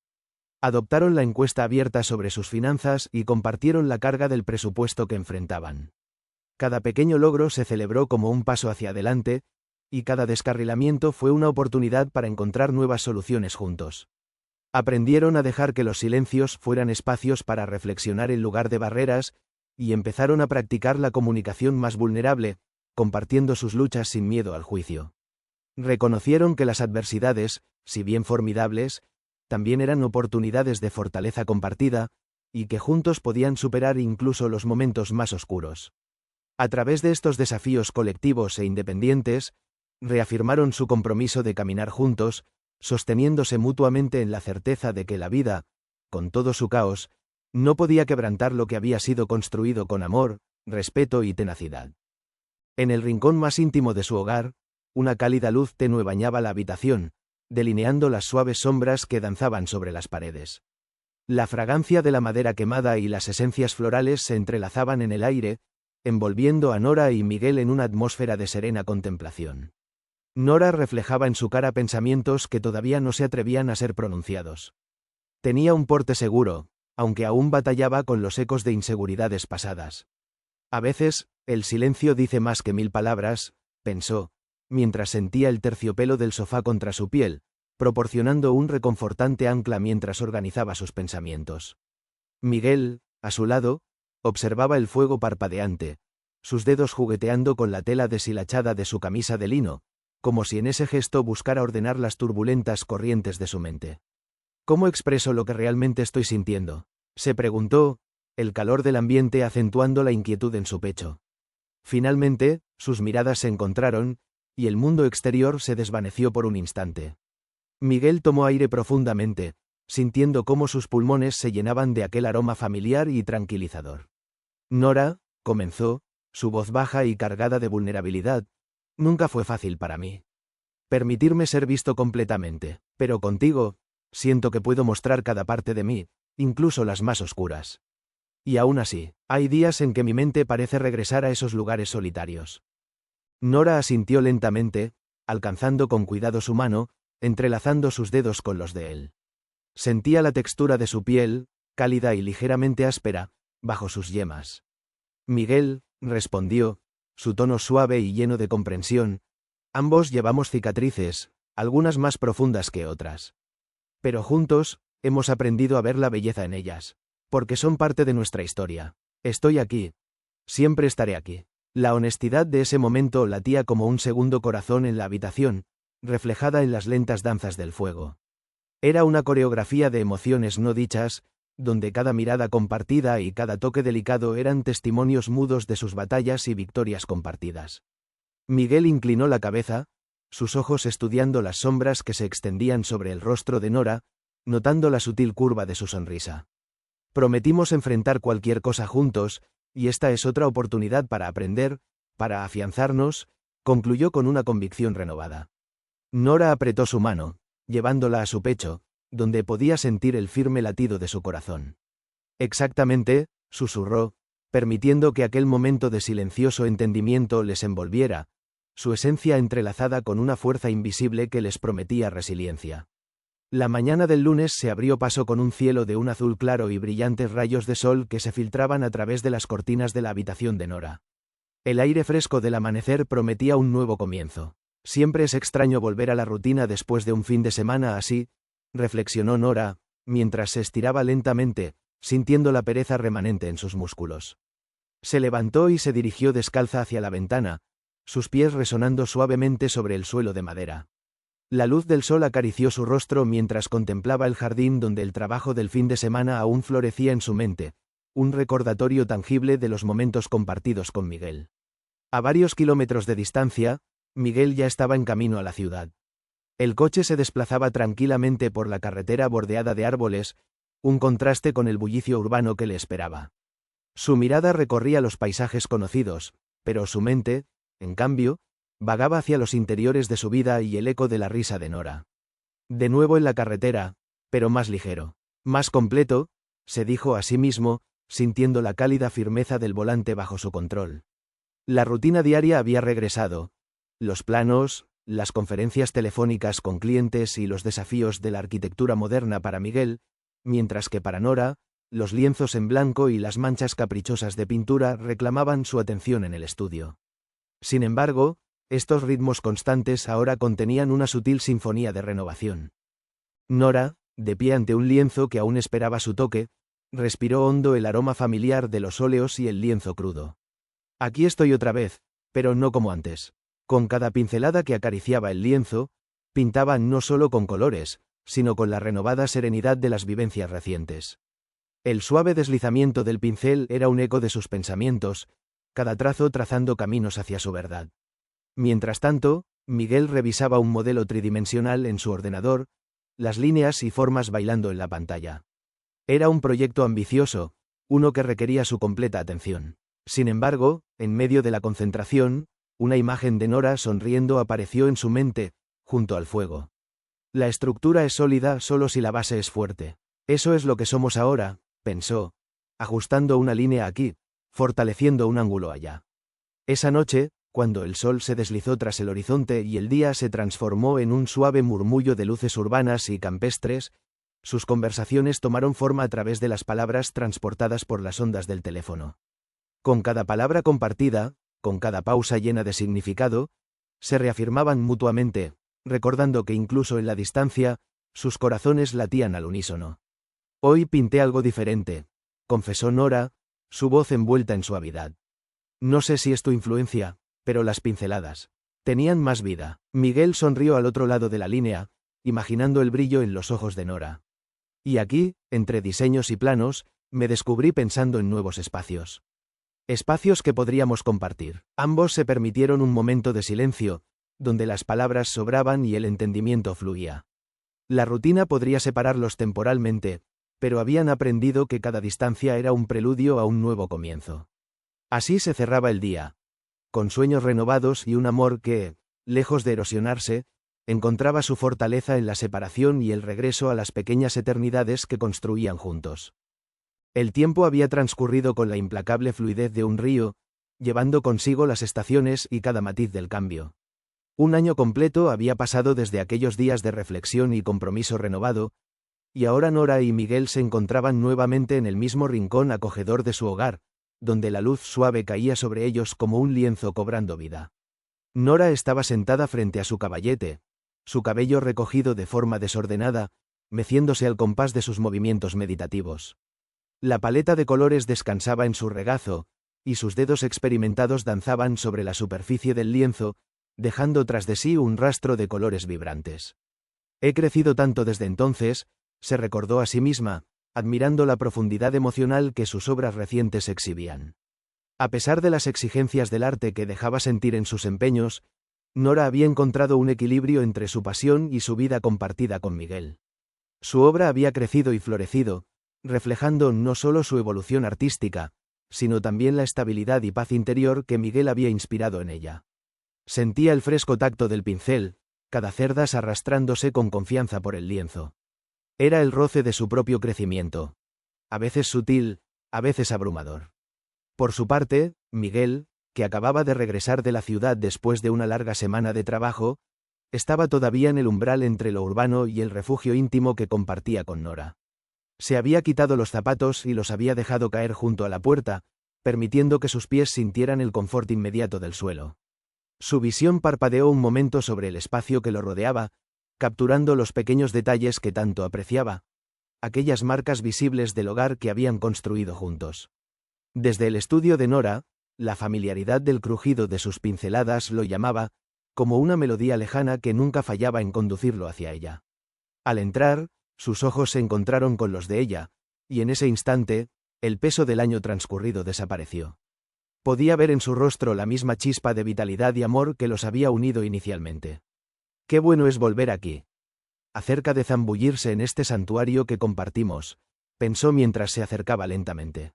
Adoptaron la encuesta abierta sobre sus finanzas y compartieron la carga del presupuesto que enfrentaban. Cada pequeño logro se celebró como un paso hacia adelante, y cada descarrilamiento fue una oportunidad para encontrar nuevas soluciones juntos. Aprendieron a dejar que los silencios fueran espacios para reflexionar en lugar de barreras, y empezaron a practicar la comunicación más vulnerable, compartiendo sus luchas sin miedo al juicio. Reconocieron que las adversidades, si bien formidables, también eran oportunidades de fortaleza compartida, y que juntos podían superar incluso los momentos más oscuros. A través de estos desafíos colectivos e independientes, reafirmaron su compromiso de caminar juntos, sosteniéndose mutuamente en la certeza de que la vida, con todo su caos, no podía quebrantar lo que había sido construido con amor, respeto y tenacidad. En el rincón más íntimo de su hogar, una cálida luz tenue bañaba la habitación, delineando las suaves sombras que danzaban sobre las paredes. La fragancia de la madera quemada y las esencias florales se entrelazaban en el aire, envolviendo a Nora y Miguel en una atmósfera de serena contemplación. Nora reflejaba en su cara pensamientos que todavía no se atrevían a ser pronunciados. Tenía un porte seguro, aunque aún batallaba con los ecos de inseguridades pasadas. A veces, el silencio dice más que 1000 palabras, pensó, mientras sentía el terciopelo del sofá contra su piel, proporcionando un reconfortante ancla mientras organizaba sus pensamientos. Miguel, a su lado, observaba el fuego parpadeante, sus dedos jugueteando con la tela deshilachada de su camisa de lino, como si en ese gesto buscara ordenar las turbulentas corrientes de su mente. ¿Cómo expreso lo que realmente estoy sintiendo?, se preguntó, el calor del ambiente acentuando la inquietud en su pecho. Finalmente, sus miradas se encontraron, y el mundo exterior se desvaneció por un instante. Miguel tomó aire profundamente, sintiendo cómo sus pulmones se llenaban de aquel aroma familiar y tranquilizador. Nora, comenzó, su voz baja y cargada de vulnerabilidad, nunca fue fácil para mí permitirme ser visto completamente, pero contigo, siento que puedo mostrar cada parte de mí, incluso las más oscuras. Y aún así, hay días en que mi mente parece regresar a esos lugares solitarios. Nora asintió lentamente, alcanzando con cuidado su mano, entrelazando sus dedos con los de él. Sentía la textura de su piel, cálida y ligeramente áspera, bajo sus yemas. Miguel, respondió, su tono suave y lleno de comprensión, ambos llevamos cicatrices, algunas más profundas que otras. Pero juntos, hemos aprendido a ver la belleza en ellas, porque son parte de nuestra historia. Estoy aquí. Siempre estaré aquí. La honestidad de ese momento latía como un segundo corazón en la habitación, reflejada en las lentas danzas del fuego. Era una coreografía de emociones no dichas, donde cada mirada compartida y cada toque delicado eran testimonios mudos de sus batallas y victorias compartidas. Miguel inclinó la cabeza, sus ojos estudiando las sombras que se extendían sobre el rostro de Nora, notando la sutil curva de su sonrisa. Prometimos enfrentar cualquier cosa juntos, y esta es otra oportunidad para aprender, para afianzarnos, concluyó con una convicción renovada. Nora apretó su mano, llevándola a su pecho, donde podía sentir el firme latido de su corazón. Exactamente, susurró, permitiendo que aquel momento de silencioso entendimiento les envolviera, su esencia entrelazada con una fuerza invisible que les prometía resiliencia. La mañana del lunes se abrió paso con un cielo de un azul claro y brillantes rayos de sol que se filtraban a través de las cortinas de la habitación de Nora. El aire fresco del amanecer prometía un nuevo comienzo. Siempre es extraño volver a la rutina después de un fin de semana así, reflexionó Nora, mientras se estiraba lentamente, sintiendo la pereza remanente en sus músculos. Se levantó y se dirigió descalza hacia la ventana, sus pies resonando suavemente sobre el suelo de madera. La luz del sol acarició su rostro mientras contemplaba el jardín donde el trabajo del fin de semana aún florecía en su mente, un recordatorio tangible de los momentos compartidos con Miguel. A varios kilómetros de distancia, Miguel ya estaba en camino a la ciudad. El coche se desplazaba tranquilamente por la carretera bordeada de árboles, un contraste con el bullicio urbano que le esperaba. Su mirada recorría los paisajes conocidos, pero su mente, en cambio, vagaba hacia los interiores de su vida y el eco de la risa de Nora. De nuevo en la carretera, pero más ligero, más completo, se dijo a sí mismo, sintiendo la cálida firmeza del volante bajo su control. La rutina diaria había regresado. Los planos, las conferencias telefónicas con clientes y los desafíos de la arquitectura moderna para Miguel, mientras que para Nora, los lienzos en blanco y las manchas caprichosas de pintura reclamaban su atención en el estudio. Sin embargo, estos ritmos constantes ahora contenían una sutil sinfonía de renovación. Nora, de pie ante un lienzo que aún esperaba su toque, respiró hondo el aroma familiar de los óleos y el lienzo crudo. Aquí estoy otra vez, pero no como antes. Con cada pincelada que acariciaba el lienzo, pintaba no solo con colores, sino con la renovada serenidad de las vivencias recientes. El suave deslizamiento del pincel era un eco de sus pensamientos, cada trazo trazando caminos hacia su verdad. Mientras tanto, Miguel revisaba un modelo tridimensional en su ordenador, las líneas y formas bailando en la pantalla. Era un proyecto ambicioso, uno que requería su completa atención. Sin embargo, en medio de la concentración, una imagen de Nora sonriendo apareció en su mente, junto al fuego. La estructura es sólida solo si la base es fuerte. Eso es lo que somos ahora, pensó, ajustando una línea aquí, fortaleciendo un ángulo allá. Esa noche, cuando el sol se deslizó tras el horizonte y el día se transformó en un suave murmullo de luces urbanas y campestres, sus conversaciones tomaron forma a través de las palabras transportadas por las ondas del teléfono. Con cada palabra compartida, con cada pausa llena de significado, se reafirmaban mutuamente, recordando que incluso en la distancia, sus corazones latían al unísono. Hoy pinté algo diferente, confesó Nora, su voz envuelta en suavidad. No sé si es tu influencia, pero las pinceladas tenían más vida. Miguel sonrió al otro lado de la línea, imaginando el brillo en los ojos de Nora. Y aquí, entre diseños y planos, me descubrí pensando en nuevos espacios. Espacios que podríamos compartir. Ambos se permitieron un momento de silencio, donde las palabras sobraban y el entendimiento fluía. La rutina podría separarlos temporalmente, pero habían aprendido que cada distancia era un preludio a un nuevo comienzo. Así se cerraba el día, con sueños renovados y un amor que, lejos de erosionarse, encontraba su fortaleza en la separación y el regreso a las pequeñas eternidades que construían juntos. El tiempo había transcurrido con la implacable fluidez de un río, llevando consigo las estaciones y cada matiz del cambio. Un año completo había pasado desde aquellos días de reflexión y compromiso renovado, y ahora Nora y Miguel se encontraban nuevamente en el mismo rincón acogedor de su hogar, donde la luz suave caía sobre ellos como un lienzo cobrando vida. Nora estaba sentada frente a su caballete, su cabello recogido de forma desordenada, meciéndose al compás de sus movimientos meditativos. La paleta de colores descansaba en su regazo, y sus dedos experimentados danzaban sobre la superficie del lienzo, dejando tras de sí un rastro de colores vibrantes. He crecido tanto desde entonces, se recordó a sí misma, admirando la profundidad emocional que sus obras recientes exhibían. A pesar de las exigencias del arte que dejaba sentir en sus empeños, Nora había encontrado un equilibrio entre su pasión y su vida compartida con Miguel. Su obra había crecido y florecido, reflejando no solo su evolución artística, sino también la estabilidad y paz interior que Miguel había inspirado en ella. Sentía el fresco tacto del pincel, cada cerdas arrastrándose con confianza por el lienzo. Era el roce de su propio crecimiento. A veces sutil, a veces abrumador. Por su parte, Miguel, que acababa de regresar de la ciudad después de una larga semana de trabajo, estaba todavía en el umbral entre lo urbano y el refugio íntimo que compartía con Nora. Se había quitado los zapatos y los había dejado caer junto a la puerta, permitiendo que sus pies sintieran el confort inmediato del suelo. Su visión parpadeó un momento sobre el espacio que lo rodeaba, capturando los pequeños detalles que tanto apreciaba, aquellas marcas visibles del hogar que habían construido juntos. Desde el estudio de Nora, la familiaridad del crujido de sus pinceladas lo llamaba, como una melodía lejana que nunca fallaba en conducirlo hacia ella. Al entrar, sus ojos se encontraron con los de ella, y en ese instante, el peso del año transcurrido desapareció. Podía ver en su rostro la misma chispa de vitalidad y amor que los había unido inicialmente. Qué bueno es volver aquí. Acerca de zambullirse en este santuario que compartimos, pensó mientras se acercaba lentamente.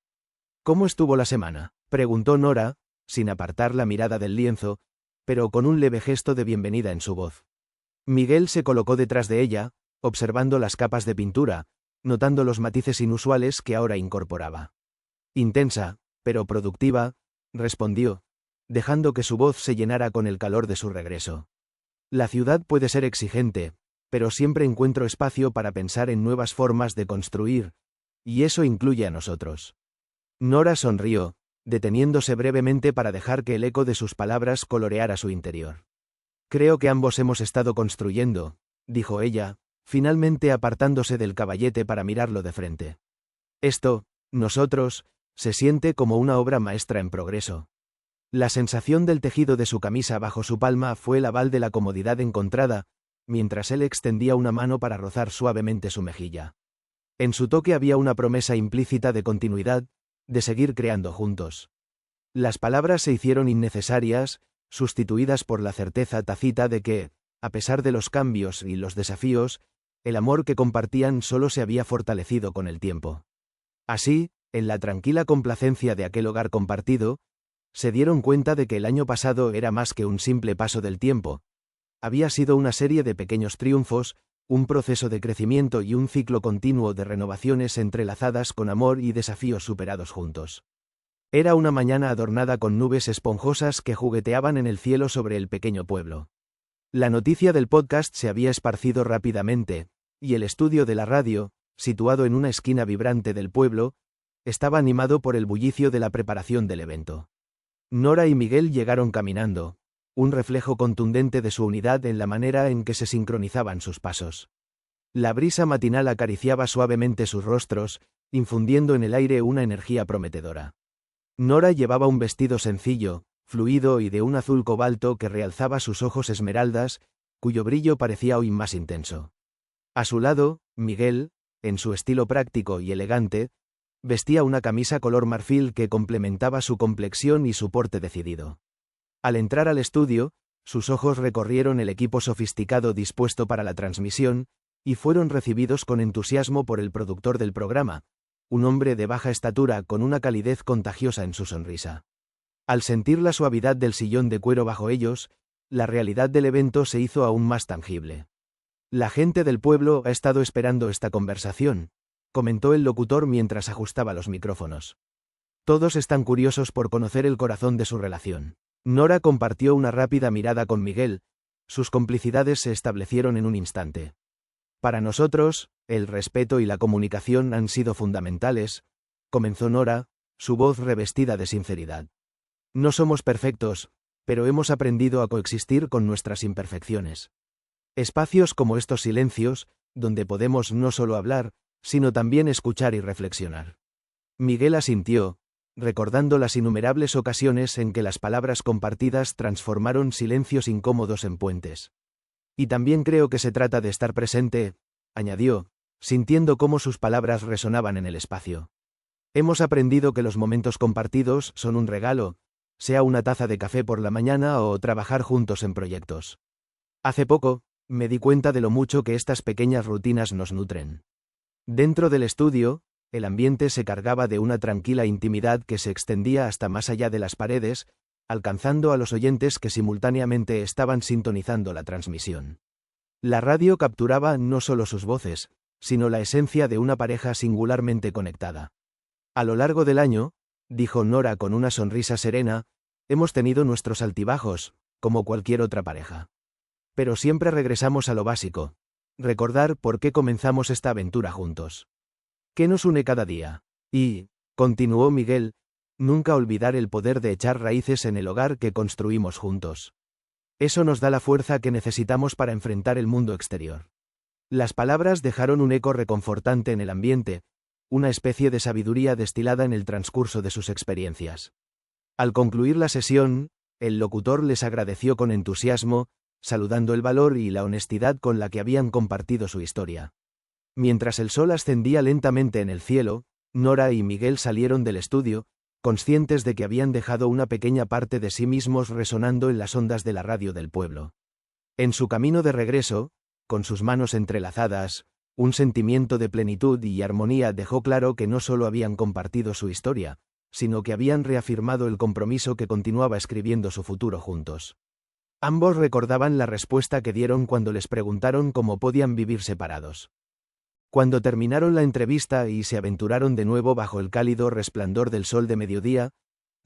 ¿Cómo estuvo la semana?, preguntó Nora, sin apartar la mirada del lienzo, pero con un leve gesto de bienvenida en su voz. Miguel se colocó detrás de ella, observando las capas de pintura, notando los matices inusuales que ahora incorporaba. Intensa, pero productiva, respondió, dejando que su voz se llenara con el calor de su regreso. La ciudad puede ser exigente, pero siempre encuentro espacio para pensar en nuevas formas de construir, y eso incluye a nosotros. Nora sonrió, deteniéndose brevemente para dejar que el eco de sus palabras coloreara su interior. Creo que ambos hemos estado construyendo, dijo ella, finalmente apartándose del caballete para mirarlo de frente. Esto, nosotros, se siente como una obra maestra en progreso. La sensación del tejido de su camisa bajo su palma fue el aval de la comodidad encontrada, mientras él extendía una mano para rozar suavemente su mejilla. En su toque había una promesa implícita de continuidad, de seguir creando juntos. Las palabras se hicieron innecesarias, sustituidas por la certeza tácita de que, a pesar de los cambios y los desafíos, el amor que compartían solo se había fortalecido con el tiempo. Así, en la tranquila complacencia de aquel hogar compartido, se dieron cuenta de que el año pasado era más que un simple paso del tiempo. Había sido una serie de pequeños triunfos, un proceso de crecimiento y un ciclo continuo de renovaciones entrelazadas con amor y desafíos superados juntos. Era una mañana adornada con nubes esponjosas que jugueteaban en el cielo sobre el pequeño pueblo. La noticia del podcast se había esparcido rápidamente, y el estudio de la radio, situado en una esquina vibrante del pueblo, estaba animado por el bullicio de la preparación del evento. Nora y Miguel llegaron caminando, un reflejo contundente de su unidad en la manera en que se sincronizaban sus pasos. La brisa matinal acariciaba suavemente sus rostros, infundiendo en el aire una energía prometedora. Nora llevaba un vestido sencillo, fluido y de un azul cobalto que realzaba sus ojos esmeraldas, cuyo brillo parecía hoy más intenso. A su lado, Miguel, en su estilo práctico y elegante, vestía una camisa color marfil que complementaba su complexión y su porte decidido. Al entrar al estudio, sus ojos recorrieron el equipo sofisticado dispuesto para la transmisión, y fueron recibidos con entusiasmo por el productor del programa, un hombre de baja estatura con una calidez contagiosa en su sonrisa. Al sentir la suavidad del sillón de cuero bajo ellos, la realidad del evento se hizo aún más tangible. La gente del pueblo ha estado esperando esta conversación, comentó el locutor mientras ajustaba los micrófonos. Todos están curiosos por conocer el corazón de su relación. Nora compartió una rápida mirada con Miguel, sus complicidades se establecieron en un instante. Para nosotros, el respeto y la comunicación han sido fundamentales, comenzó Nora, su voz revestida de sinceridad. No somos perfectos, pero hemos aprendido a coexistir con nuestras imperfecciones. Espacios como estos silencios, donde podemos no solo hablar, sino también escuchar y reflexionar. Miguel asintió, recordando las innumerables ocasiones en que las palabras compartidas transformaron silencios incómodos en puentes. Y también creo que se trata de estar presente, añadió, sintiendo cómo sus palabras resonaban en el espacio. Hemos aprendido que los momentos compartidos son un regalo, sea una taza de café por la mañana o trabajar juntos en proyectos. Hace poco, me di cuenta de lo mucho que estas pequeñas rutinas nos nutren. Dentro del estudio, el ambiente se cargaba de una tranquila intimidad que se extendía hasta más allá de las paredes, alcanzando a los oyentes que simultáneamente estaban sintonizando la transmisión. La radio capturaba no solo sus voces, sino la esencia de una pareja singularmente conectada. A lo largo del año, dijo Nora con una sonrisa serena, hemos tenido nuestros altibajos, como cualquier otra pareja. Pero siempre regresamos a lo básico, recordar por qué comenzamos esta aventura juntos. ¿Qué nos une cada día? Y, continuó Miguel, nunca olvidar el poder de echar raíces en el hogar que construimos juntos. Eso nos da la fuerza que necesitamos para enfrentar el mundo exterior. Las palabras dejaron un eco reconfortante en el ambiente, una especie de sabiduría destilada en el transcurso de sus experiencias. Al concluir la sesión, el locutor les agradeció con entusiasmo, saludando el valor y la honestidad con la que habían compartido su historia. Mientras el sol ascendía lentamente en el cielo, Nora y Miguel salieron del estudio, conscientes de que habían dejado una pequeña parte de sí mismos resonando en las ondas de la radio del pueblo. En su camino de regreso, con sus manos entrelazadas, un sentimiento de plenitud y armonía dejó claro que no solo habían compartido su historia, sino que habían reafirmado el compromiso que continuaba escribiendo su futuro juntos. Ambos recordaban la respuesta que dieron cuando les preguntaron cómo podían vivir separados. Cuando terminaron la entrevista y se aventuraron de nuevo bajo el cálido resplandor del sol de mediodía,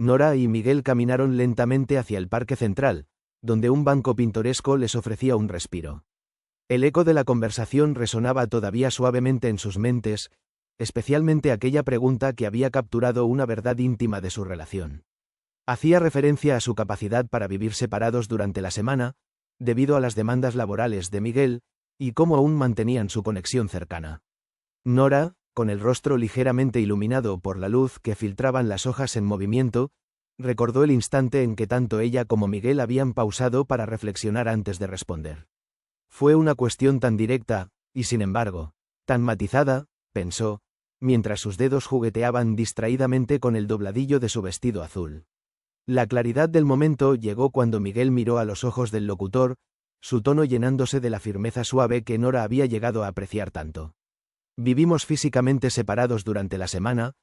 Nora y Miguel caminaron lentamente hacia el parque central, donde un banco pintoresco les ofrecía un respiro. El eco de la conversación resonaba todavía suavemente en sus mentes, especialmente aquella pregunta que había capturado una verdad íntima de su relación. Hacía referencia a su capacidad para vivir separados durante la semana, debido a las demandas laborales de Miguel, y cómo aún mantenían su conexión cercana. Nora, con el rostro ligeramente iluminado por la luz que filtraban las hojas en movimiento, recordó el instante en que tanto ella como Miguel habían pausado para reflexionar antes de responder. Fue una cuestión tan directa, y sin embargo, tan matizada, pensó, mientras sus dedos jugueteaban distraídamente con el dobladillo de su vestido azul. La claridad del momento llegó cuando Miguel miró a los ojos del locutor, su tono llenándose de la firmeza suave que Nora había llegado a apreciar tanto. Vivimos físicamente separados durante la semana,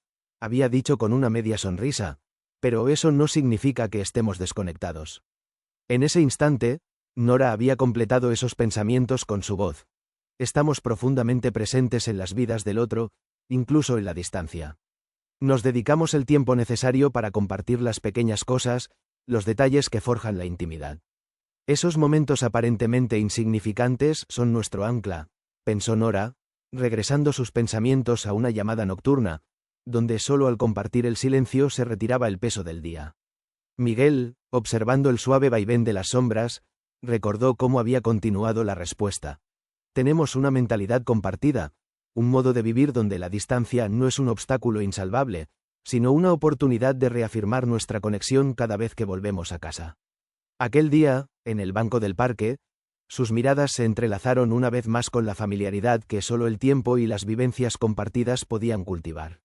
había dicho con una media sonrisa, pero eso no significa que estemos desconectados. En ese instante, Nora había completado esos pensamientos con su voz. Estamos profundamente presentes en las vidas del otro, incluso en la distancia. Nos dedicamos el tiempo necesario para compartir las pequeñas cosas, los detalles que forjan la intimidad. Esos momentos aparentemente insignificantes son nuestro ancla, pensó Nora, regresando sus pensamientos a una llamada nocturna, donde solo al compartir el silencio se retiraba el peso del día. Miguel, observando el suave vaivén de las sombras, recordó cómo había continuado la respuesta. Tenemos una mentalidad compartida, un modo de vivir donde la distancia no es un obstáculo insalvable, sino una oportunidad de reafirmar nuestra conexión cada vez que volvemos a casa. Aquel día, en el banco del parque, sus miradas se entrelazaron una vez más con la familiaridad que solo el tiempo y las vivencias compartidas podían cultivar.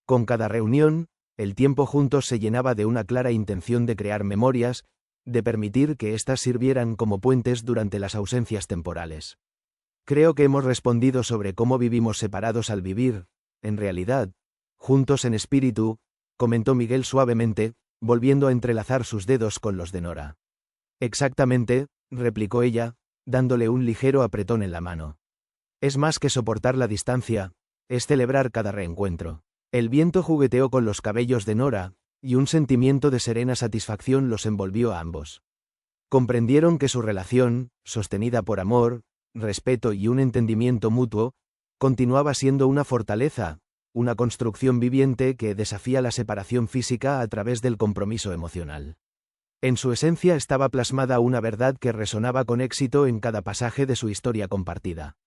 Con cada reunión, el tiempo juntos se llenaba de una clara intención de crear memorias, de permitir que éstas sirvieran como puentes durante las ausencias temporales. Creo que hemos respondido sobre cómo vivimos separados al vivir, en realidad, juntos en espíritu, comentó Miguel suavemente, volviendo a entrelazar sus dedos con los de Nora. Exactamente, replicó ella, dándole un ligero apretón en la mano. Es más que soportar la distancia, es celebrar cada reencuentro. El viento jugueteó con los cabellos de Nora, y un sentimiento de serena satisfacción los envolvió a ambos. Comprendieron que su relación, sostenida por amor, respeto y un entendimiento mutuo, continuaba siendo una fortaleza, una construcción viviente que desafía la separación física a través del compromiso emocional. En su esencia estaba plasmada una verdad que resonaba con éxito en cada pasaje de su historia compartida.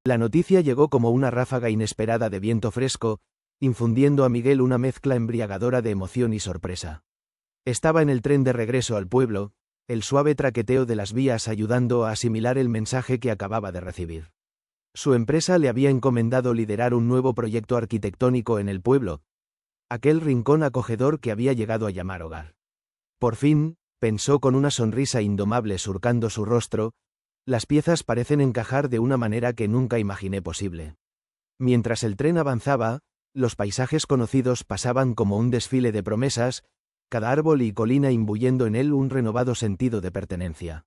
La noticia llegó como una ráfaga inesperada de viento fresco, infundiendo a Miguel una mezcla embriagadora de emoción y sorpresa. Estaba en el tren de regreso al pueblo, el suave traqueteo de las vías ayudando a asimilar el mensaje que acababa de recibir. Su empresa le había encomendado liderar un nuevo proyecto arquitectónico en el pueblo, aquel rincón acogedor que había llegado a llamar hogar. Por fin, pensó con una sonrisa indomable surcando su rostro, las piezas parecen encajar de una manera que nunca imaginé posible. Mientras el tren avanzaba, los paisajes conocidos pasaban como un desfile de promesas, cada árbol y colina imbuyendo en él un renovado sentido de pertenencia.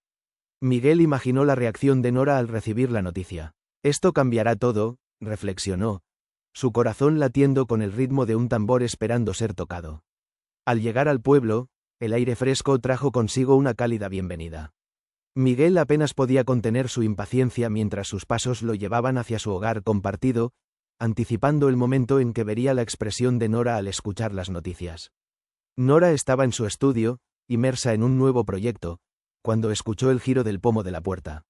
Miguel imaginó la reacción de Nora al recibir la noticia. Esto cambiará todo, reflexionó, su corazón latiendo con el ritmo de un tambor esperando ser tocado. Al llegar al pueblo, el aire fresco trajo consigo una cálida bienvenida. Miguel apenas podía contener su impaciencia mientras sus pasos lo llevaban hacia su hogar compartido, anticipando el momento en que vería la expresión de Nora al escuchar las noticias. Nora estaba en su estudio, inmersa en un nuevo proyecto, cuando escuchó el giro del pomo de la puerta.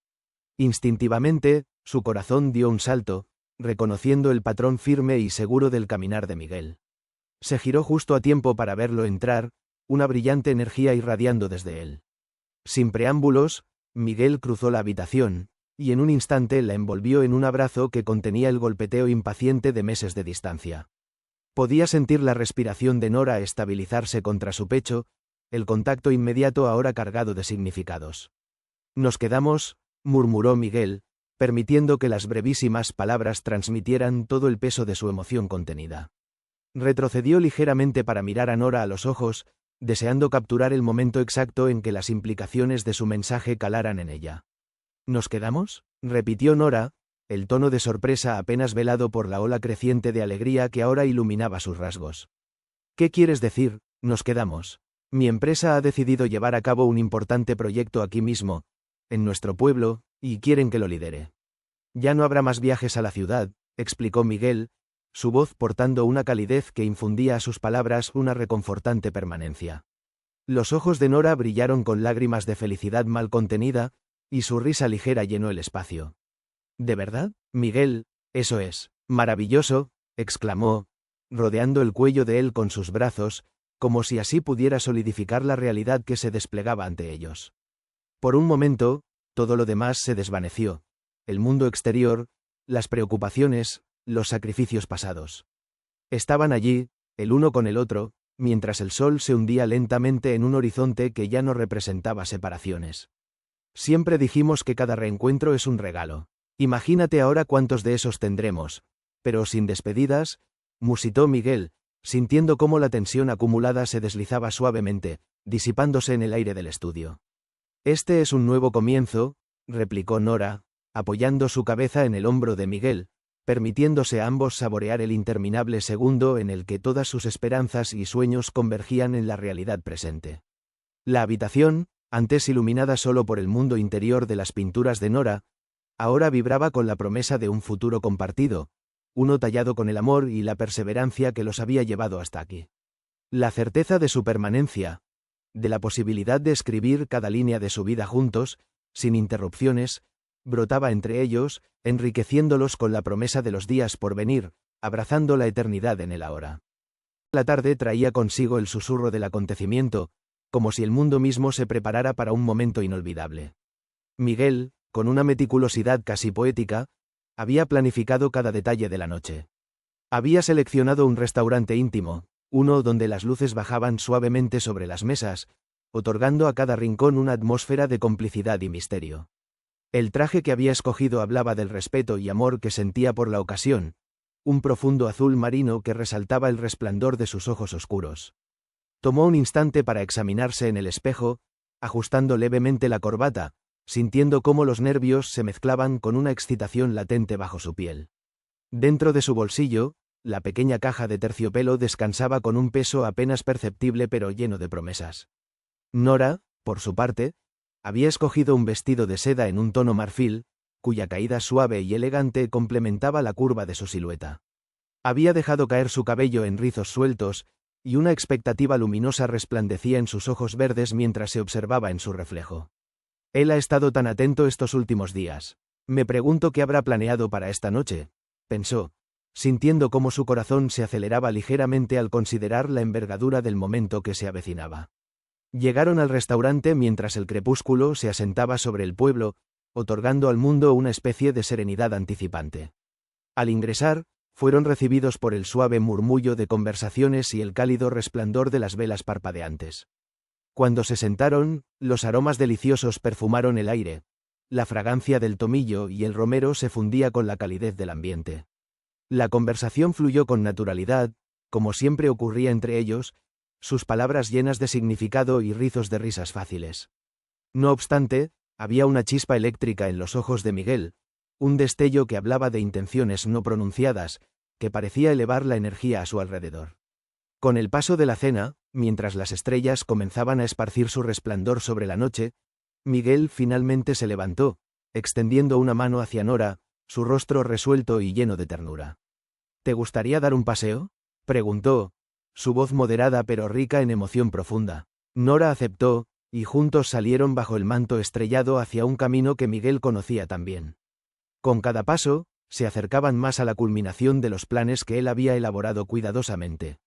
Instintivamente, su corazón dio un salto, reconociendo el patrón firme y seguro del caminar de Miguel. Se giró justo a tiempo para verlo entrar, una brillante energía irradiando desde él. Sin preámbulos, Miguel cruzó la habitación, y en un instante la envolvió en un abrazo que contenía el golpeteo impaciente de meses de distancia. Podía sentir la respiración de Nora estabilizarse contra su pecho, el contacto inmediato ahora cargado de significados. «Nos quedamos», murmuró Miguel, permitiendo que las brevísimas palabras transmitieran todo el peso de su emoción contenida. Retrocedió ligeramente para mirar a Nora a los ojos, deseando capturar el momento exacto en que las implicaciones de su mensaje calaran en ella. «¿Nos quedamos?», repitió Nora, el tono de sorpresa apenas velado por la ola creciente de alegría que ahora iluminaba sus rasgos. «¿Qué quieres decir?», Nos quedamos. Mi empresa ha decidido llevar a cabo un importante proyecto aquí mismo, en nuestro pueblo, y quieren que lo lidere. Ya no habrá más viajes a la ciudad, explicó Miguel, su voz portando una calidez que infundía a sus palabras una reconfortante permanencia. Los ojos de Nora brillaron con lágrimas de felicidad mal contenida, y su risa ligera llenó el espacio. ¿De verdad, Miguel? Eso es maravilloso, exclamó, rodeando el cuello de él con sus brazos, como si así pudiera solidificar la realidad que se desplegaba ante ellos. Por un momento, todo lo demás se desvaneció. El mundo exterior, las preocupaciones, los sacrificios pasados. Estaban allí, el uno con el otro, mientras el sol se hundía lentamente en un horizonte que ya no representaba separaciones. Siempre dijimos que cada reencuentro es un regalo. Imagínate ahora cuántos de esos tendremos. Pero sin despedidas, musitó Miguel, sintiendo cómo la tensión acumulada se deslizaba suavemente, disipándose en el aire del estudio. Este es un nuevo comienzo, replicó Nora, apoyando su cabeza en el hombro de Miguel, permitiéndose a ambos saborear el interminable segundo en el que todas sus esperanzas y sueños convergían en la realidad presente. La habitación, antes iluminada solo por el mundo interior de las pinturas de Nora, ahora vibraba con la promesa de un futuro compartido, uno tallado con el amor y la perseverancia que los había llevado hasta aquí. La certeza de su permanencia, de la posibilidad de escribir cada línea de su vida juntos, sin interrupciones, brotaba entre ellos, enriqueciéndolos con la promesa de los días por venir, abrazando la eternidad en el ahora. La tarde traía consigo el susurro del acontecimiento, como si el mundo mismo se preparara para un momento inolvidable. Miguel, con una meticulosidad casi poética, había planificado cada detalle de la noche. Había seleccionado un restaurante íntimo, uno donde las luces bajaban suavemente sobre las mesas, otorgando a cada rincón una atmósfera de complicidad y misterio. El traje que había escogido hablaba del respeto y amor que sentía por la ocasión, un profundo azul marino que resaltaba el resplandor de sus ojos oscuros. Tomó un instante para examinarse en el espejo, ajustando levemente la corbata, sintiendo cómo los nervios se mezclaban con una excitación latente bajo su piel. Dentro de su bolsillo, la pequeña caja de terciopelo descansaba con un peso apenas perceptible pero lleno de promesas. Nora, por su parte, había escogido un vestido de seda en un tono marfil, cuya caída suave y elegante complementaba la curva de su silueta. Había dejado caer su cabello en rizos sueltos, y una expectativa luminosa resplandecía en sus ojos verdes mientras se observaba en su reflejo. Él ha estado tan atento estos últimos días. Me pregunto qué habrá planeado para esta noche, pensó, sintiendo cómo su corazón se aceleraba ligeramente al considerar la envergadura del momento que se avecinaba. Llegaron al restaurante mientras el crepúsculo se asentaba sobre el pueblo, otorgando al mundo una especie de serenidad anticipante. Al ingresar, fueron recibidos por el suave murmullo de conversaciones y el cálido resplandor de las velas parpadeantes. Cuando se sentaron, los aromas deliciosos perfumaron el aire, la fragancia del tomillo y el romero se fundía con la calidez del ambiente. La conversación fluyó con naturalidad, como siempre ocurría entre ellos, sus palabras llenas de significado y rizos de risas fáciles. No obstante, había una chispa eléctrica en los ojos de Miguel, un destello que hablaba de intenciones no pronunciadas, que parecía elevar la energía a su alrededor. Con el paso de la cena, mientras las estrellas comenzaban a esparcir su resplandor sobre la noche, Miguel finalmente se levantó, extendiendo una mano hacia Nora, su rostro resuelto y lleno de ternura. ¿Te gustaría dar un paseo?, preguntó, su voz moderada pero rica en emoción profunda. Nora aceptó, y juntos salieron bajo el manto estrellado hacia un camino que Miguel conocía tan bien. Con cada paso, se acercaban más a la culminación de los planes que él había elaborado cuidadosamente.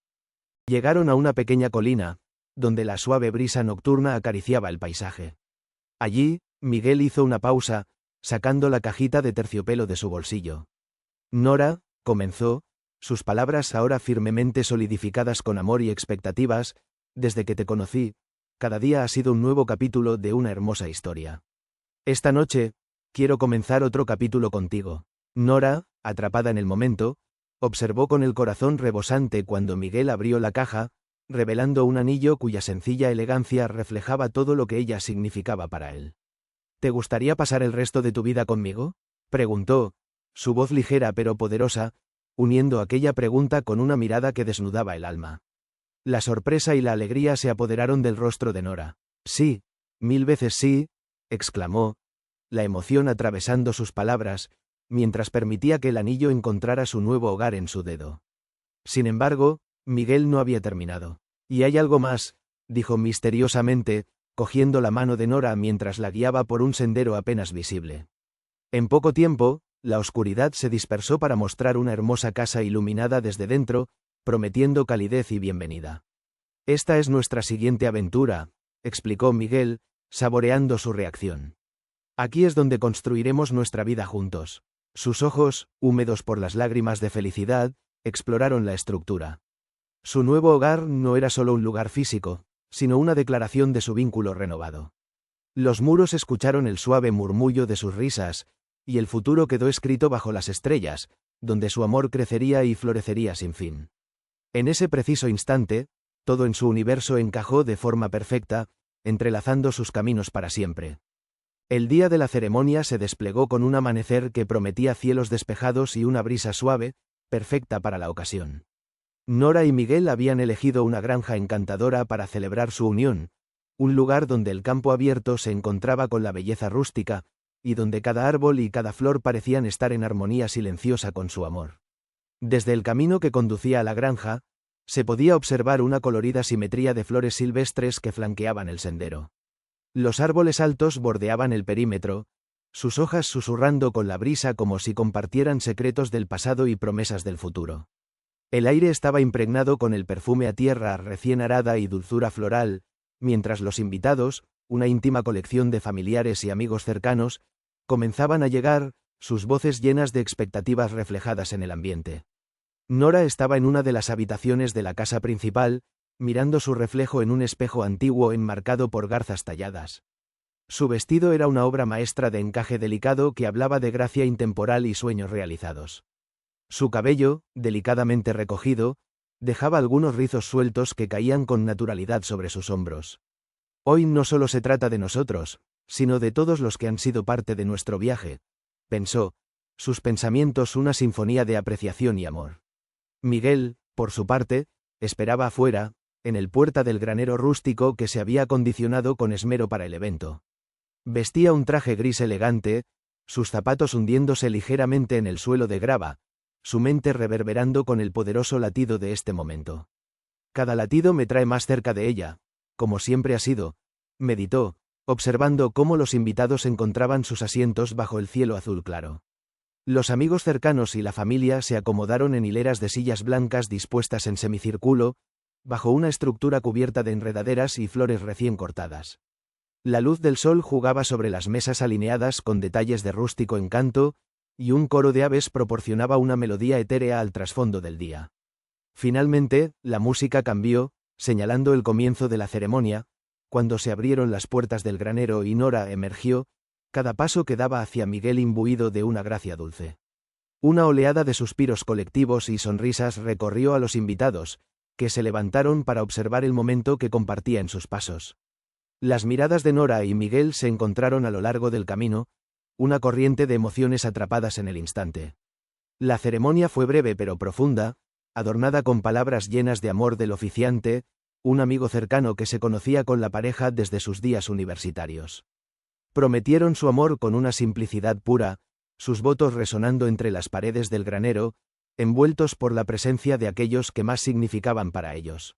Llegaron a una pequeña colina, donde la suave brisa nocturna acariciaba el paisaje. Allí, Miguel hizo una pausa, sacando la cajita de terciopelo de su bolsillo. Nora, comenzó, sus palabras ahora firmemente solidificadas con amor y expectativas, desde que te conocí, cada día ha sido un nuevo capítulo de una hermosa historia. Esta noche, quiero comenzar otro capítulo contigo. Nora, atrapada en el momento, observó con el corazón rebosante cuando Miguel abrió la caja, revelando un anillo cuya sencilla elegancia reflejaba todo lo que ella significaba para él. ¿Te gustaría pasar el resto de tu vida conmigo?, preguntó, su voz ligera pero poderosa, uniendo aquella pregunta con una mirada que desnudaba el alma. La sorpresa y la alegría se apoderaron del rostro de Nora. Sí, 1000 veces sí, exclamó, la emoción atravesando sus palabras, mientras permitía que el anillo encontrara su nuevo hogar en su dedo. Sin embargo, Miguel no había terminado. «Y hay algo más», dijo misteriosamente, cogiendo la mano de Nora mientras la guiaba por un sendero apenas visible. En poco tiempo, la oscuridad se dispersó para mostrar una hermosa casa iluminada desde dentro, prometiendo calidez y bienvenida. «Esta es nuestra siguiente aventura», explicó Miguel, saboreando su reacción. «Aquí es donde construiremos nuestra vida juntos». Sus ojos, húmedos por las lágrimas de felicidad, exploraron la estructura. Su nuevo hogar no era solo un lugar físico, sino una declaración de su vínculo renovado. Los muros escucharon el suave murmullo de sus risas, y el futuro quedó escrito bajo las estrellas, donde su amor crecería y florecería sin fin. En ese preciso instante, todo en su universo encajó de forma perfecta, entrelazando sus caminos para siempre. El día de la ceremonia se desplegó con un amanecer que prometía cielos despejados y una brisa suave, perfecta para la ocasión. Nora y Miguel habían elegido una granja encantadora para celebrar su unión, un lugar donde el campo abierto se encontraba con la belleza rústica, y donde cada árbol y cada flor parecían estar en armonía silenciosa con su amor. Desde el camino que conducía a la granja, se podía observar una colorida simetría de flores silvestres que flanqueaban el sendero. Los árboles altos bordeaban el perímetro, sus hojas susurrando con la brisa como si compartieran secretos del pasado y promesas del futuro. El aire estaba impregnado con el perfume a tierra recién arada y dulzura floral, mientras los invitados, una íntima colección de familiares y amigos cercanos, comenzaban a llegar, sus voces llenas de expectativas reflejadas en el ambiente. Nora estaba en una de las habitaciones de la casa principal, mirando su reflejo en un espejo antiguo enmarcado por garzas talladas. Su vestido era una obra maestra de encaje delicado que hablaba de gracia intemporal y sueños realizados. Su cabello, delicadamente recogido, dejaba algunos rizos sueltos que caían con naturalidad sobre sus hombros. «Hoy no solo se trata de nosotros, sino de todos los que han sido parte de nuestro viaje», pensó, sus pensamientos una sinfonía de apreciación y amor. Miguel, por su parte, esperaba afuera, en el puerta del granero rústico que se había acondicionado con esmero para el evento. Vestía un traje gris elegante, sus zapatos hundiéndose ligeramente en el suelo de grava, su mente reverberando con el poderoso latido de este momento. «Cada latido me trae más cerca de ella, como siempre ha sido», meditó, observando cómo los invitados encontraban sus asientos bajo el cielo azul claro. Los amigos cercanos y la familia se acomodaron en hileras de sillas blancas dispuestas en semicírculo, bajo una estructura cubierta de enredaderas y flores recién cortadas. La luz del sol jugaba sobre las mesas alineadas con detalles de rústico encanto, y un coro de aves proporcionaba una melodía etérea al trasfondo del día. Finalmente, la música cambió, señalando el comienzo de la ceremonia, cuando se abrieron las puertas del granero y Nora emergió, cada paso que daba hacia Miguel imbuido de una gracia dulce. Una oleada de suspiros colectivos y sonrisas recorrió a los invitados, que se levantaron para observar el momento que compartía en sus pasos. Las miradas de Nora y Miguel se encontraron a lo largo del camino, una corriente de emociones atrapadas en el instante. La ceremonia fue breve pero profunda, adornada con palabras llenas de amor del oficiante, un amigo cercano que se conocía con la pareja desde sus días universitarios. Prometieron su amor con una simplicidad pura, sus votos resonando entre las paredes del granero, envueltos por la presencia de aquellos que más significaban para ellos.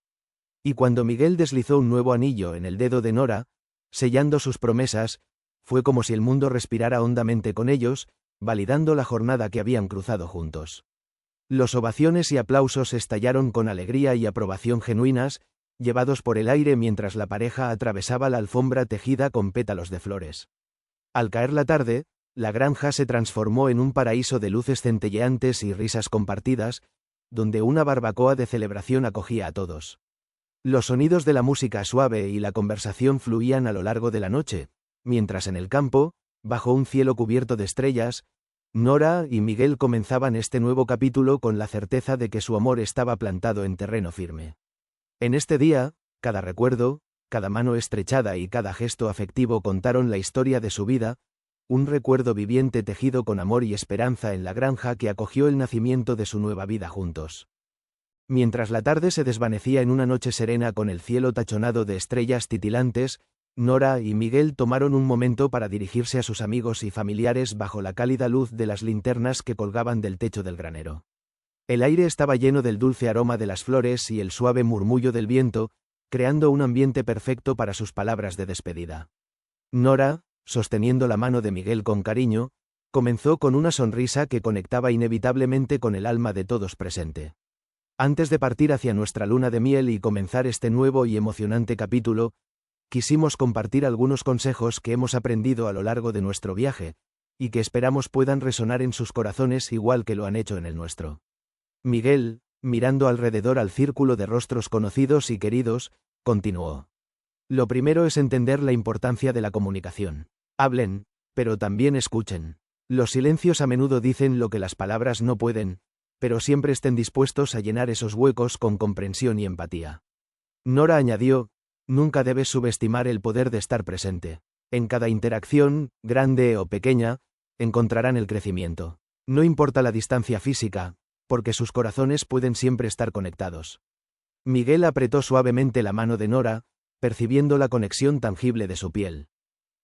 Y cuando Miguel deslizó un nuevo anillo en el dedo de Nora, sellando sus promesas, fue como si el mundo respirara hondamente con ellos, validando la jornada que habían cruzado juntos. Los ovaciones y aplausos estallaron con alegría y aprobación genuinas, llevados por el aire mientras la pareja atravesaba la alfombra tejida con pétalos de flores. Al caer la tarde, la granja se transformó en un paraíso de luces centelleantes y risas compartidas, donde una barbacoa de celebración acogía a todos. Los sonidos de la música suave y la conversación fluían a lo largo de la noche, mientras en el campo, bajo un cielo cubierto de estrellas, Nora y Miguel comenzaban este nuevo capítulo con la certeza de que su amor estaba plantado en terreno firme. En este día, cada recuerdo, cada mano estrechada y cada gesto afectivo contaron la historia de su vida, un recuerdo viviente tejido con amor y esperanza en la granja que acogió el nacimiento de su nueva vida juntos. Mientras la tarde se desvanecía en una noche serena con el cielo tachonado de estrellas titilantes, Nora y Miguel tomaron un momento para dirigirse a sus amigos y familiares bajo la cálida luz de las linternas que colgaban del techo del granero. El aire estaba lleno del dulce aroma de las flores y el suave murmullo del viento, creando un ambiente perfecto para sus palabras de despedida. Nora, sosteniendo la mano de Miguel con cariño, comenzó con una sonrisa que conectaba inevitablemente con el alma de todos presente. Antes de partir hacia nuestra luna de miel y comenzar este nuevo y emocionante capítulo, quisimos compartir algunos consejos que hemos aprendido a lo largo de nuestro viaje, y que esperamos puedan resonar en sus corazones igual que lo han hecho en el nuestro. Miguel, mirando alrededor al círculo de rostros conocidos y queridos, continuó. Lo primero es entender la importancia de la comunicación. Hablen, pero también escuchen. Los silencios a menudo dicen lo que las palabras no pueden, pero siempre estén dispuestos a llenar esos huecos con comprensión y empatía. Nora añadió, nunca debes subestimar el poder de estar presente. En cada interacción, grande o pequeña, encontrarán el crecimiento. No importa la distancia física, porque sus corazones pueden siempre estar conectados. Miguel apretó suavemente la mano de Nora, percibiendo la conexión tangible de su piel.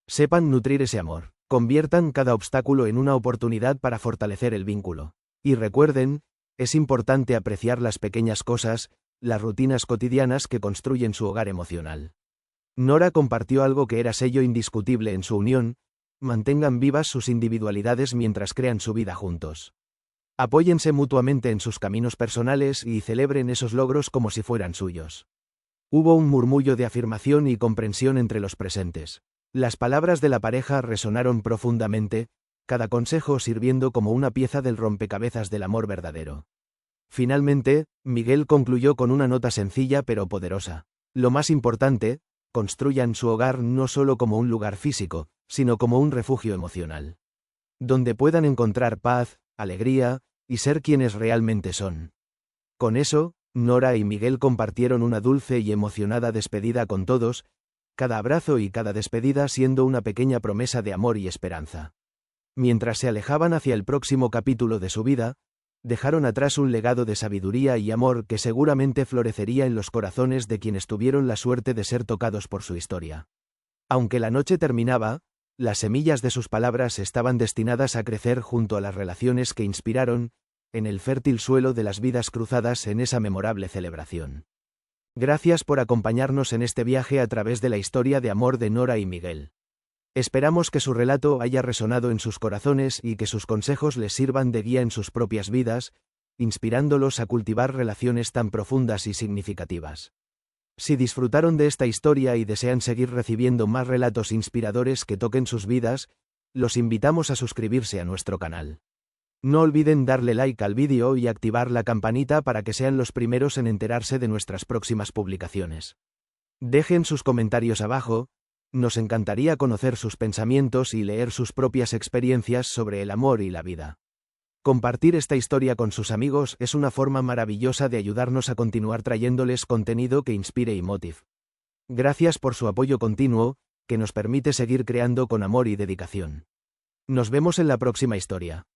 Sepan nutrir ese amor. Conviertan cada obstáculo en una oportunidad para fortalecer el vínculo. Y recuerden, es importante apreciar las pequeñas cosas, las rutinas cotidianas que construyen su hogar emocional. Nora compartió algo que era sello indiscutible en su unión: mantengan vivas sus individualidades mientras crean su vida juntos. Apóyense mutuamente en sus caminos personales y celebren esos logros como si fueran suyos. Hubo un murmullo de afirmación y comprensión entre los presentes. Las palabras de la pareja resonaron profundamente, cada consejo sirviendo como una pieza del rompecabezas del amor verdadero. Finalmente, Miguel concluyó con una nota sencilla pero poderosa. Lo más importante, construyan su hogar no solo como un lugar físico, sino como un refugio emocional. Donde puedan encontrar paz, alegría, y ser quienes realmente son. Con eso, Nora y Miguel compartieron una dulce y emocionada despedida con todos, cada abrazo y cada despedida siendo una pequeña promesa de amor y esperanza. Mientras se alejaban hacia el próximo capítulo de su vida, dejaron atrás un legado de sabiduría y amor que seguramente florecería en los corazones de quienes tuvieron la suerte de ser tocados por su historia. Aunque la noche terminaba, las semillas de sus palabras estaban destinadas a crecer junto a las relaciones que inspiraron, en el fértil suelo de las vidas cruzadas en esa memorable celebración. Gracias por acompañarnos en este viaje a través de la historia de amor de Nora y Miguel. Esperamos que su relato haya resonado en sus corazones y que sus consejos les sirvan de guía en sus propias vidas, inspirándolos a cultivar relaciones tan profundas y significativas. Si disfrutaron de esta historia y desean seguir recibiendo más relatos inspiradores que toquen sus vidas, los invitamos a suscribirse a nuestro canal. No olviden darle like al vídeo y activar la campanita para que sean los primeros en enterarse de nuestras próximas publicaciones. Dejen sus comentarios abajo, nos encantaría conocer sus pensamientos y leer sus propias experiencias sobre el amor y la vida. Compartir esta historia con sus amigos es una forma maravillosa de ayudarnos a continuar trayéndoles contenido que inspire y motive. Gracias por su apoyo continuo, que nos permite seguir creando con amor y dedicación. Nos vemos en la próxima historia.